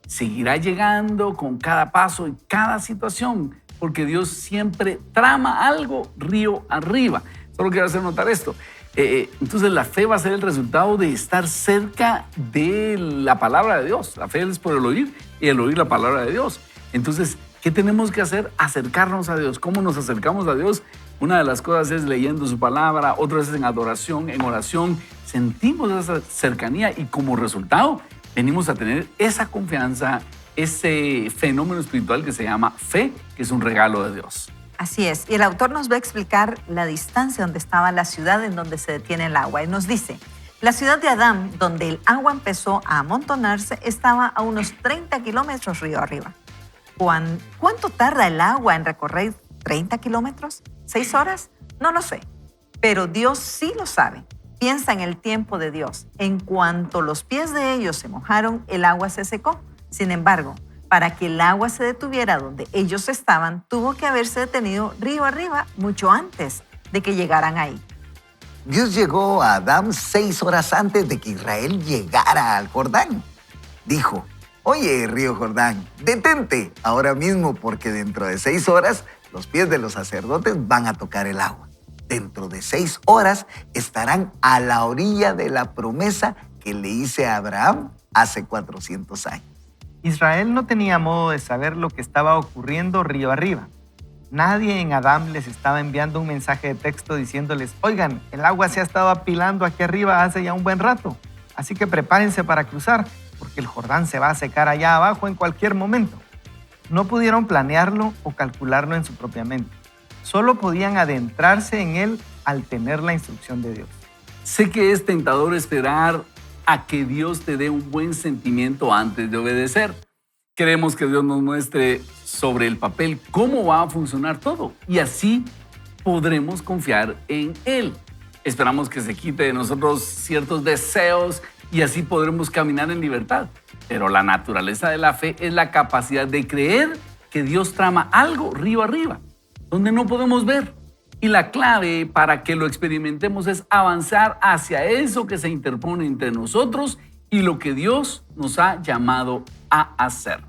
Seguirá llegando con cada paso y cada situación, porque Dios siempre trama algo río arriba. Solo quiero hacer notar esto. Entonces la fe va a ser el resultado de estar cerca de la palabra de Dios. La fe es por el oír y el oír la palabra de Dios. Entonces, ¿qué tenemos que hacer? Acercarnos a Dios. ¿Cómo nos acercamos a Dios? Una de las cosas es leyendo su palabra, otras es en adoración, en oración. Sentimos esa cercanía y como resultado venimos a tener esa confianza, ese fenómeno espiritual que se llama fe, que es un regalo de Dios. Así es, y el autor nos va a explicar la distancia donde estaba la ciudad en donde se detiene el agua. Y nos dice, la ciudad de Adán, donde el agua empezó a amontonarse, estaba a unos 30 kilómetros río arriba. ¿Cuánto tarda el agua en recorrer 30 kilómetros? ¿6 horas? No lo sé, pero Dios sí lo sabe. Piensa en el tiempo de Dios. En cuanto los pies de ellos se mojaron, el agua se secó. Sin embargo, para que el agua se detuviera donde ellos estaban, tuvo que haberse detenido río arriba mucho antes de que llegaran ahí. Dios llegó a Adán 6 horas antes de que Israel llegara al Jordán. Dijo, oye, río Jordán, detente ahora mismo porque dentro de 6 horas los pies de los sacerdotes van a tocar el agua. Dentro de 6 horas estarán a la orilla de la promesa que le hice a Abraham hace 400 años. Israel no tenía modo de saber lo que estaba ocurriendo río arriba. Nadie en Adán les estaba enviando un mensaje de texto diciéndoles, oigan, el agua se ha estado apilando aquí arriba hace ya un buen rato, así que prepárense para cruzar, porque el Jordán se va a secar allá abajo en cualquier momento. No pudieron planearlo o calcularlo en su propia mente. Solo podían adentrarse en él al tener la instrucción de Dios. Sé que es tentador esperar a que Dios te dé un buen sentimiento antes de obedecer. Queremos que Dios nos muestre sobre el papel cómo va a funcionar todo y así podremos confiar en Él. Esperamos que se quite de nosotros ciertos deseos y así podremos caminar en libertad. Pero la naturaleza de la fe es la capacidad de creer que Dios trama algo río arriba, donde no podemos ver. Y la clave para que lo experimentemos es avanzar hacia eso que se interpone entre nosotros y lo que Dios nos ha llamado a hacer.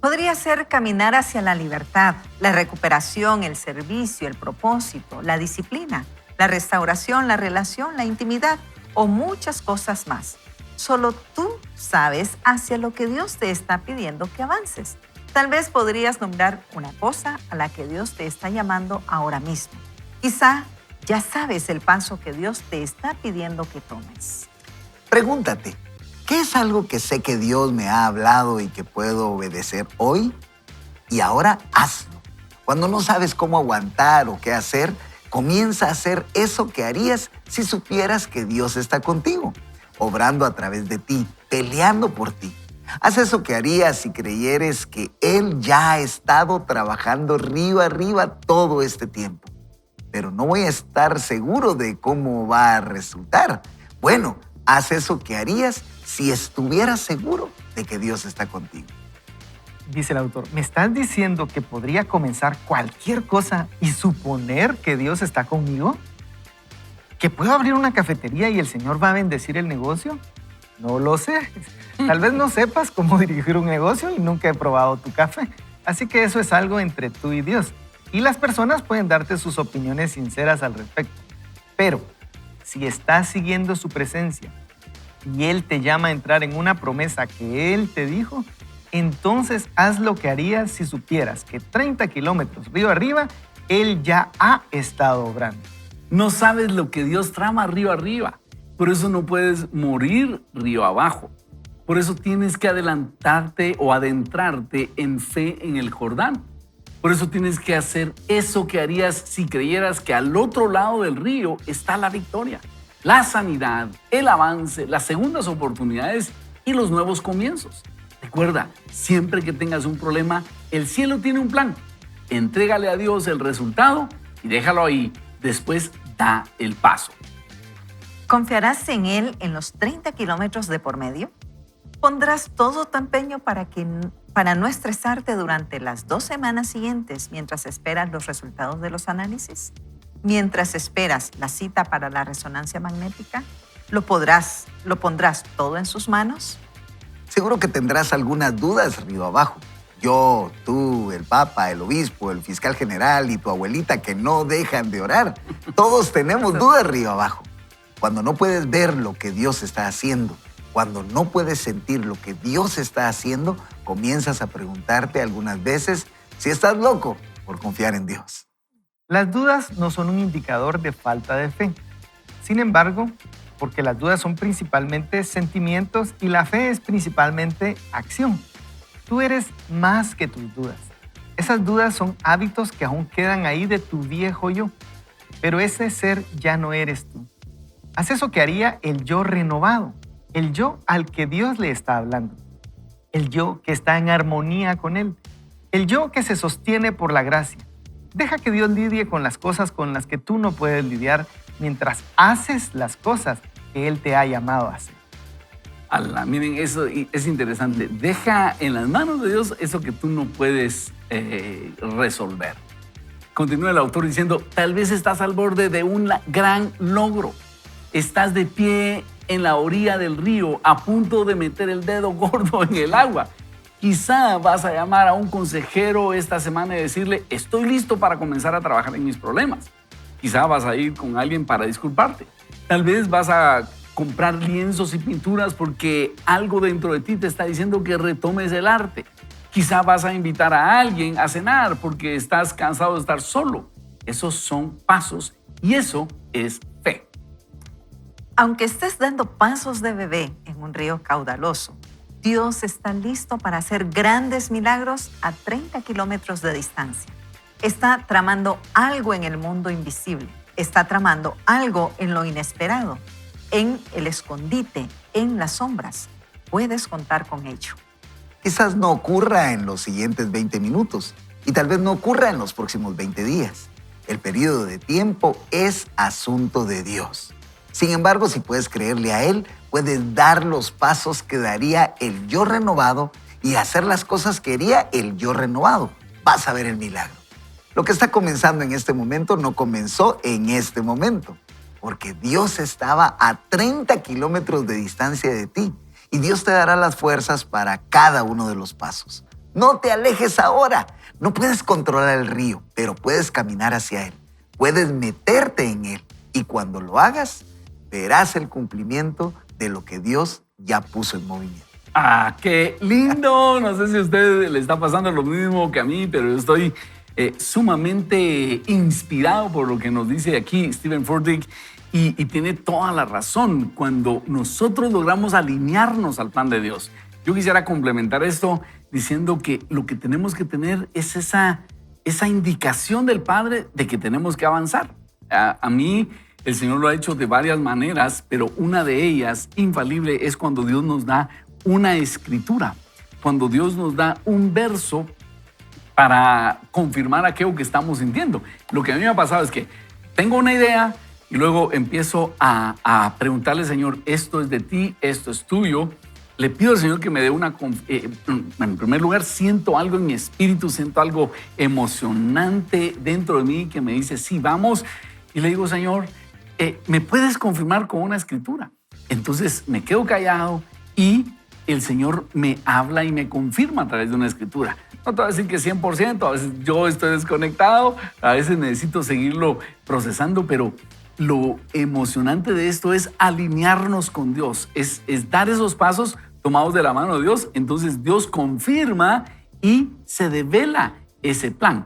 Podría ser caminar hacia la libertad, la recuperación, el servicio, el propósito, la disciplina, la restauración, la relación, la intimidad o muchas cosas más. Solo tú sabes hacia lo que Dios te está pidiendo que avances. Tal vez podrías nombrar una cosa a la que Dios te está llamando ahora mismo. Quizá ya sabes el paso que Dios te está pidiendo que tomes. Pregúntate, ¿qué es algo que sé que Dios me ha hablado y que puedo obedecer hoy? Y ahora hazlo. Cuando no sabes cómo aguantar o qué hacer, comienza a hacer eso que harías si supieras que Dios está contigo, obrando a través de ti, peleando por ti. Haz eso que harías si creyeres que Él ya ha estado trabajando río arriba todo este tiempo. Pero no voy a estar seguro de cómo va a resultar. Bueno, haz eso que harías si estuvieras seguro de que Dios está contigo. dice el autor, ¿me estás diciendo que podría comenzar cualquier cosa y suponer que Dios está conmigo? ¿Que puedo abrir una cafetería y el Señor va a bendecir el negocio? No lo sé. Tal vez no sepas cómo dirigir un negocio y nunca he probado tu café. Así que eso es algo entre tú y Dios. Y las personas pueden darte sus opiniones sinceras al respecto. Pero si estás siguiendo su presencia y Él te llama a entrar en una promesa que Él te dijo, entonces haz lo que harías si supieras que 30 kilómetros río arriba, Él ya ha estado obrando. No sabes lo que Dios trama río arriba. Por eso no puedes morir río abajo. Por eso tienes que adelantarte o adentrarte en fe en el Jordán. Por eso tienes que hacer eso que harías si creyeras que al otro lado del río está la victoria, la sanidad, el avance, las segundas oportunidades y los nuevos comienzos. Recuerda, siempre que tengas un problema, el cielo tiene un plan. Entrégale a Dios el resultado y déjalo ahí. Después da el paso. ¿Confiarás en Él en los 30 kilómetros de por medio? ¿Pondrás todo tu empeño para no estresarte durante las 2 semanas siguientes mientras esperas los resultados de los análisis? Mientras esperas la cita para la resonancia magnética, ¿lo pondrás todo en sus manos? Seguro que tendrás algunas dudas río abajo. Yo, tú, el Papa, el Obispo, el Fiscal General y tu abuelita que no dejan de orar. Todos tenemos dudas río abajo. Cuando no puedes ver lo que Dios está haciendo, cuando no puedes sentir lo que Dios está haciendo, comienzas a preguntarte algunas veces si estás loco por confiar en Dios. Las dudas no son un indicador de falta de fe. Sin embargo, porque las dudas son principalmente sentimientos y la fe es principalmente acción. Tú eres más que tus dudas. Esas dudas son hábitos que aún quedan ahí de tu viejo yo, pero ese ser ya no eres tú. Haz eso que haría el yo renovado, el yo al que Dios le está hablando, el yo que está en armonía con Él, el yo que se sostiene por la gracia. Deja que Dios lidie con las cosas con las que tú no puedes lidiar mientras haces las cosas que Él te ha llamado a hacer. Miren, eso es interesante. Deja en las manos de Dios eso que tú no puedes resolver. Continúa el autor diciendo, tal vez estás al borde de un gran logro. Estás de pie en la orilla del río, a punto de meter el dedo gordo en el agua. Quizá vas a llamar a un consejero esta semana y decirle, estoy listo para comenzar a trabajar en mis problemas. Quizá vas a ir con alguien para disculparte. Tal vez vas a comprar lienzos y pinturas porque algo dentro de ti te está diciendo que retomes el arte. Quizá vas a invitar a alguien a cenar porque estás cansado de estar solo. Esos son pasos y eso es fe. Aunque estés dando pasos de bebé en un río caudaloso, Dios está listo para hacer grandes milagros a 30 kilómetros de distancia. Está tramando algo en el mundo invisible. Está tramando algo en lo inesperado, en el escondite, en las sombras. Puedes contar con ello. Quizás no ocurra en los siguientes 20 minutos y tal vez no ocurra en los próximos 20 días. El periodo de tiempo es asunto de Dios. Sin embargo, si puedes creerle a Él, puedes dar los pasos que daría el yo renovado y hacer las cosas que haría el yo renovado. Vas a ver el milagro. Lo que está comenzando en este momento no comenzó en este momento, porque Dios estaba a 30 kilómetros de distancia de ti y Dios te dará las fuerzas para cada uno de los pasos. No te alejes ahora. No puedes controlar el río, pero puedes caminar hacia él. Puedes meterte en él y cuando lo hagas, verás el cumplimiento de lo que Dios ya puso en movimiento. ¡Ah, qué lindo! No sé si a usted le está pasando lo mismo que a mí, pero yo estoy sumamente inspirado por lo que nos dice aquí Steven Furtick y tiene toda la razón cuando nosotros logramos alinearnos al plan de Dios. Yo quisiera complementar esto diciendo que lo que tenemos que tener es esa indicación del Padre de que tenemos que avanzar. A mí el Señor lo ha hecho de varias maneras, pero una de ellas, infalible, es cuando Dios nos da una escritura, cuando Dios nos da un verso para confirmar aquello que estamos sintiendo. Lo que a mí me ha pasado es que tengo una idea y luego empiezo a preguntarle, Señor, esto es de ti, esto es tuyo, le pido al Señor que me dé en primer lugar, siento algo en mi espíritu, siento algo emocionante dentro de mí que me dice, sí, vamos. Y le digo, Señor, ¿me puedes confirmar con una escritura? Entonces me quedo callado y el Señor me habla y me confirma a través de una escritura. No te voy a decir que 100%, a veces yo estoy desconectado, a veces necesito seguirlo procesando, pero lo emocionante de esto es alinearnos con Dios, es dar esos pasos tomados de la mano de Dios. Entonces Dios confirma y se devela ese plan.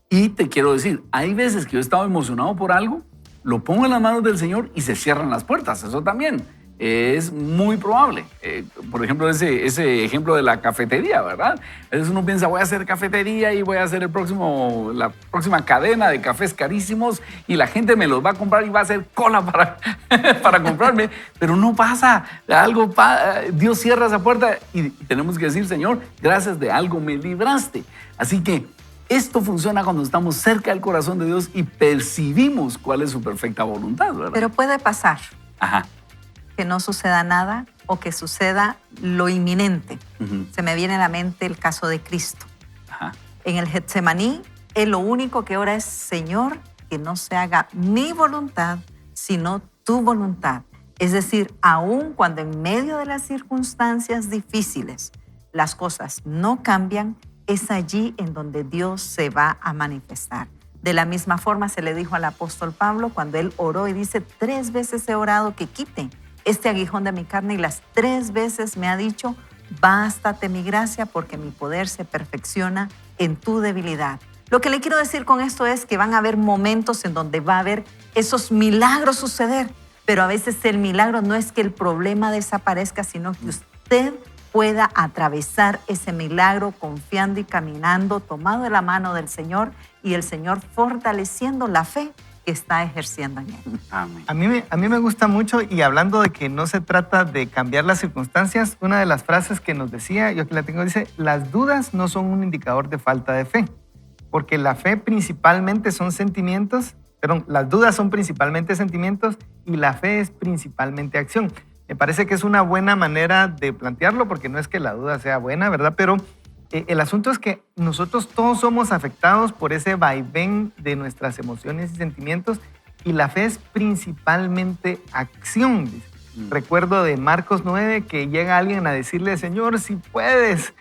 Y te quiero decir, hay veces que yo he estado emocionado por algo, lo pongo en las manos del Señor y se cierran las puertas. Eso también es muy probable. Por ejemplo, ese ejemplo de la cafetería, ¿verdad? A veces uno piensa, voy a hacer cafetería y voy a hacer la próxima cadena de cafés carísimos y la gente me los va a comprar y va a hacer cola para comprarme, pero no pasa. Dios cierra esa puerta y tenemos que decir, Señor, gracias, de algo me libraste. Así que esto funciona cuando estamos cerca del corazón de Dios y percibimos cuál es su perfecta voluntad, ¿verdad? Pero puede pasar Ajá. que no suceda nada o que suceda lo inminente. Ujú. Se me viene a la mente el caso de Cristo. Ajá. En el Getsemaní, Él lo único que ora es, Señor, que no se haga mi voluntad, sino tu voluntad. Es decir, aun cuando en medio de las circunstancias difíciles las cosas no cambian, es allí en donde Dios se va a manifestar. De la misma forma se le dijo al apóstol Pablo cuando él oró y dice, 3 veces he orado que quite este aguijón de mi carne y las 3 veces me ha dicho, bástate mi gracia porque mi poder se perfecciona en tu debilidad. Lo que le quiero decir con esto es que van a haber momentos en donde va a haber esos milagros suceder, pero a veces el milagro no es que el problema desaparezca, sino que usted pueda atravesar ese milagro confiando y caminando, tomado de la mano del Señor y el Señor fortaleciendo la fe que está ejerciendo en él. Amén. A mí me gusta mucho, y hablando de que no se trata de cambiar las circunstancias, una de las frases que nos decía, yo aquí la tengo, dice, las dudas no son un indicador de falta de fe, porque la fe principalmente son sentimientos, las dudas son principalmente sentimientos y la fe es principalmente acción. Me parece que es una buena manera de plantearlo, porque no es que la duda sea buena, ¿verdad? Pero el asunto es que nosotros todos somos afectados por ese vaivén de nuestras emociones y sentimientos, y la fe es principalmente acción. Dice. Recuerdo de Marcos 9 que llega alguien a decirle, Señor, si puedes.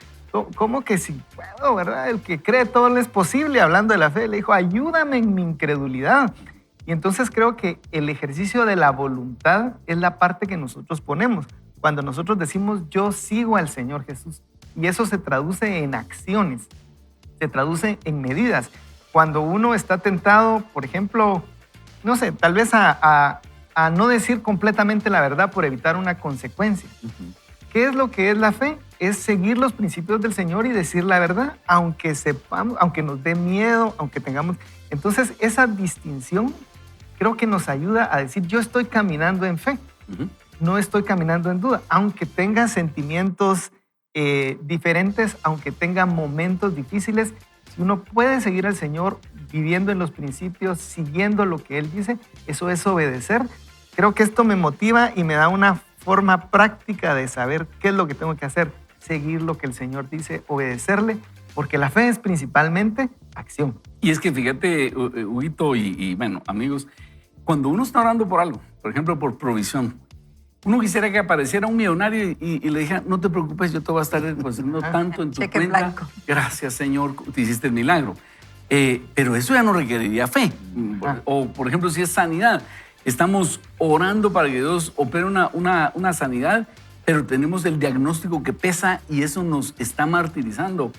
¿Cómo que si puedo, verdad? El que cree todo le es posible. Hablando de la fe, le dijo, ayúdame en mi incredulidad. Y entonces creo que el ejercicio de la voluntad es la parte que nosotros ponemos. Cuando nosotros decimos, yo sigo al Señor Jesús. Y eso se traduce en acciones, se traduce en medidas. Cuando uno está tentado, por ejemplo, no sé, tal vez a no decir completamente la verdad por evitar una consecuencia. Ujú. ¿Qué es lo que es la fe? Es seguir los principios del Señor y decir la verdad, aunque sepamos, aunque nos dé miedo, aunque tengamos... Entonces, esa distinción creo que nos ayuda a decir, yo estoy caminando en fe, Ujú. no estoy caminando en duda, aunque tenga sentimientos diferentes, aunque tenga momentos difíciles. Si uno puede seguir al Señor viviendo en los principios, siguiendo lo que Él dice, eso es obedecer. Creo que esto me motiva y me da una forma práctica de saber qué es lo que tengo que hacer, seguir lo que el Señor dice, obedecerle, porque la fe es principalmente acción. Y es que fíjate, Huguito y bueno, amigos, cuando uno está orando por algo, por ejemplo, por provisión, uno quisiera que apareciera un millonario y le dijera, no te preocupes, yo te voy a estar depositando tanto en tu Cheque en cuenta. blanco. Gracias, Señor, te hiciste el milagro. Pero eso ya no requeriría fe. O, por ejemplo, si es sanidad, estamos orando para que Dios opere una sanidad, pero tenemos el diagnóstico que pesa y eso nos está martirizando.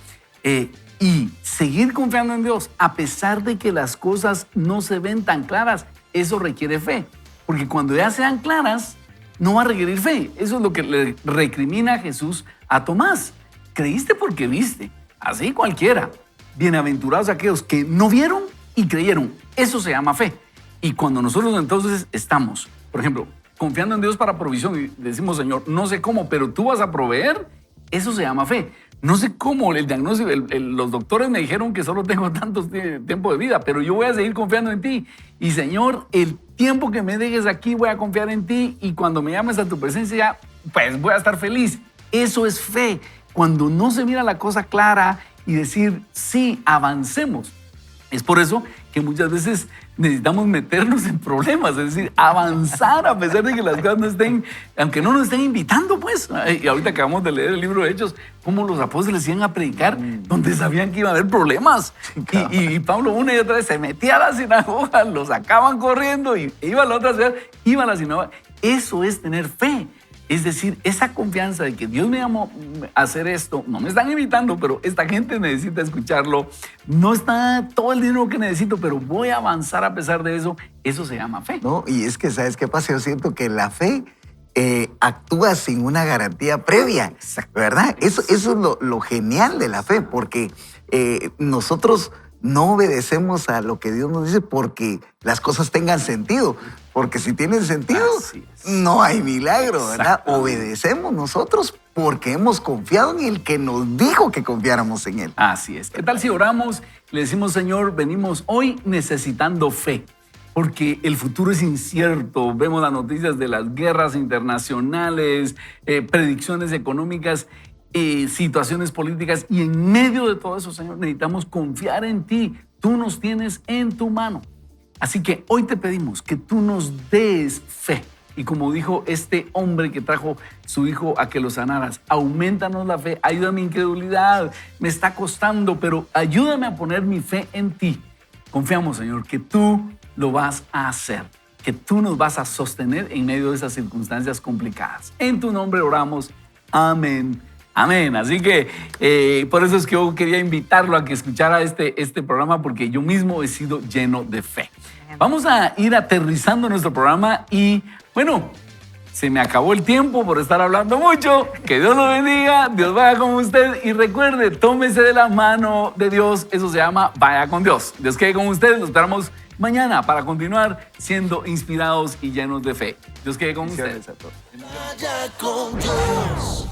Y seguir confiando en Dios, a pesar de que las cosas no se ven tan claras, eso requiere fe. Porque cuando ya sean claras, no va a requerir fe. Eso es lo que le recrimina Jesús a Tomás. Creíste porque viste. Así cualquiera. Bienaventurados aquellos que no vieron y creyeron. Eso se llama fe. Y cuando nosotros entonces estamos, por ejemplo, confiando en Dios para provisión y decimos, Señor, no sé cómo, pero tú vas a proveer, eso se llama fe. No sé cómo, el diagnóstico, los doctores me dijeron que solo tengo tanto tiempo de vida, pero yo voy a seguir confiando en ti. Y Señor, el tiempo que me dejes aquí voy a confiar en ti y cuando me llames a tu presencia, pues voy a estar feliz. Eso es fe. Cuando no se mira la cosa clara y decir, sí, avancemos. Es por eso que muchas veces necesitamos meternos en problemas, es decir, avanzar a pesar de que las cosas no estén, aunque no nos estén invitando, pues. Y ahorita acabamos de leer el libro de Hechos, cómo los apóstoles iban a predicar donde sabían que iba a haber problemas. Y Pablo una y otra vez se metía a la sinagoga, lo sacaban corriendo y iba a la otra ciudad, iba a la sinagoga. Eso es tener fe. Es decir, esa confianza de que Dios me llamó a hacer esto, no me están invitando, pero esta gente necesita escucharlo. No está todo el dinero que necesito, pero voy a avanzar a pesar de eso. Eso se llama fe. No, y es que, ¿sabes qué pasa? Yo siento que la fe actúa sin una garantía previa, ¿verdad? Eso es lo genial de la fe, porque nosotros no obedecemos a lo que Dios nos dice porque las cosas tengan sentido. Porque si tienen sentido, no hay milagro, ¿verdad? Obedecemos nosotros porque hemos confiado en el que nos dijo que confiáramos en Él. Así es. ¿Qué tal si oramos? Le decimos, Señor, venimos hoy necesitando fe. Porque el futuro es incierto. Vemos las noticias de las guerras internacionales, predicciones económicas, situaciones políticas, y en medio de todo eso, Señor, necesitamos confiar en ti. Tú nos tienes en tu mano. Así que hoy te pedimos que tú nos des fe. Y como dijo este hombre que trajo su hijo a que lo sanaras, aumentanos la fe, ayuda mi incredulidad, me está costando, pero ayúdame a poner mi fe en ti. Confiamos, Señor, que tú lo vas a hacer, que tú nos vas a sostener en medio de esas circunstancias complicadas. En tu nombre oramos. Amén. Amén. Así que por eso es que yo quería invitarlo a que escuchara este programa, porque yo mismo he sido lleno de fe. Vamos a ir aterrizando nuestro programa y, bueno, se me acabó el tiempo por estar hablando mucho. Que Dios lo bendiga, Dios vaya con usted y recuerde, tómese de la mano de Dios. Eso se llama Vaya con Dios. Dios quede con ustedes. Los esperamos mañana para continuar siendo inspirados y llenos de fe. Dios quede con ustedes. Vaya con Dios.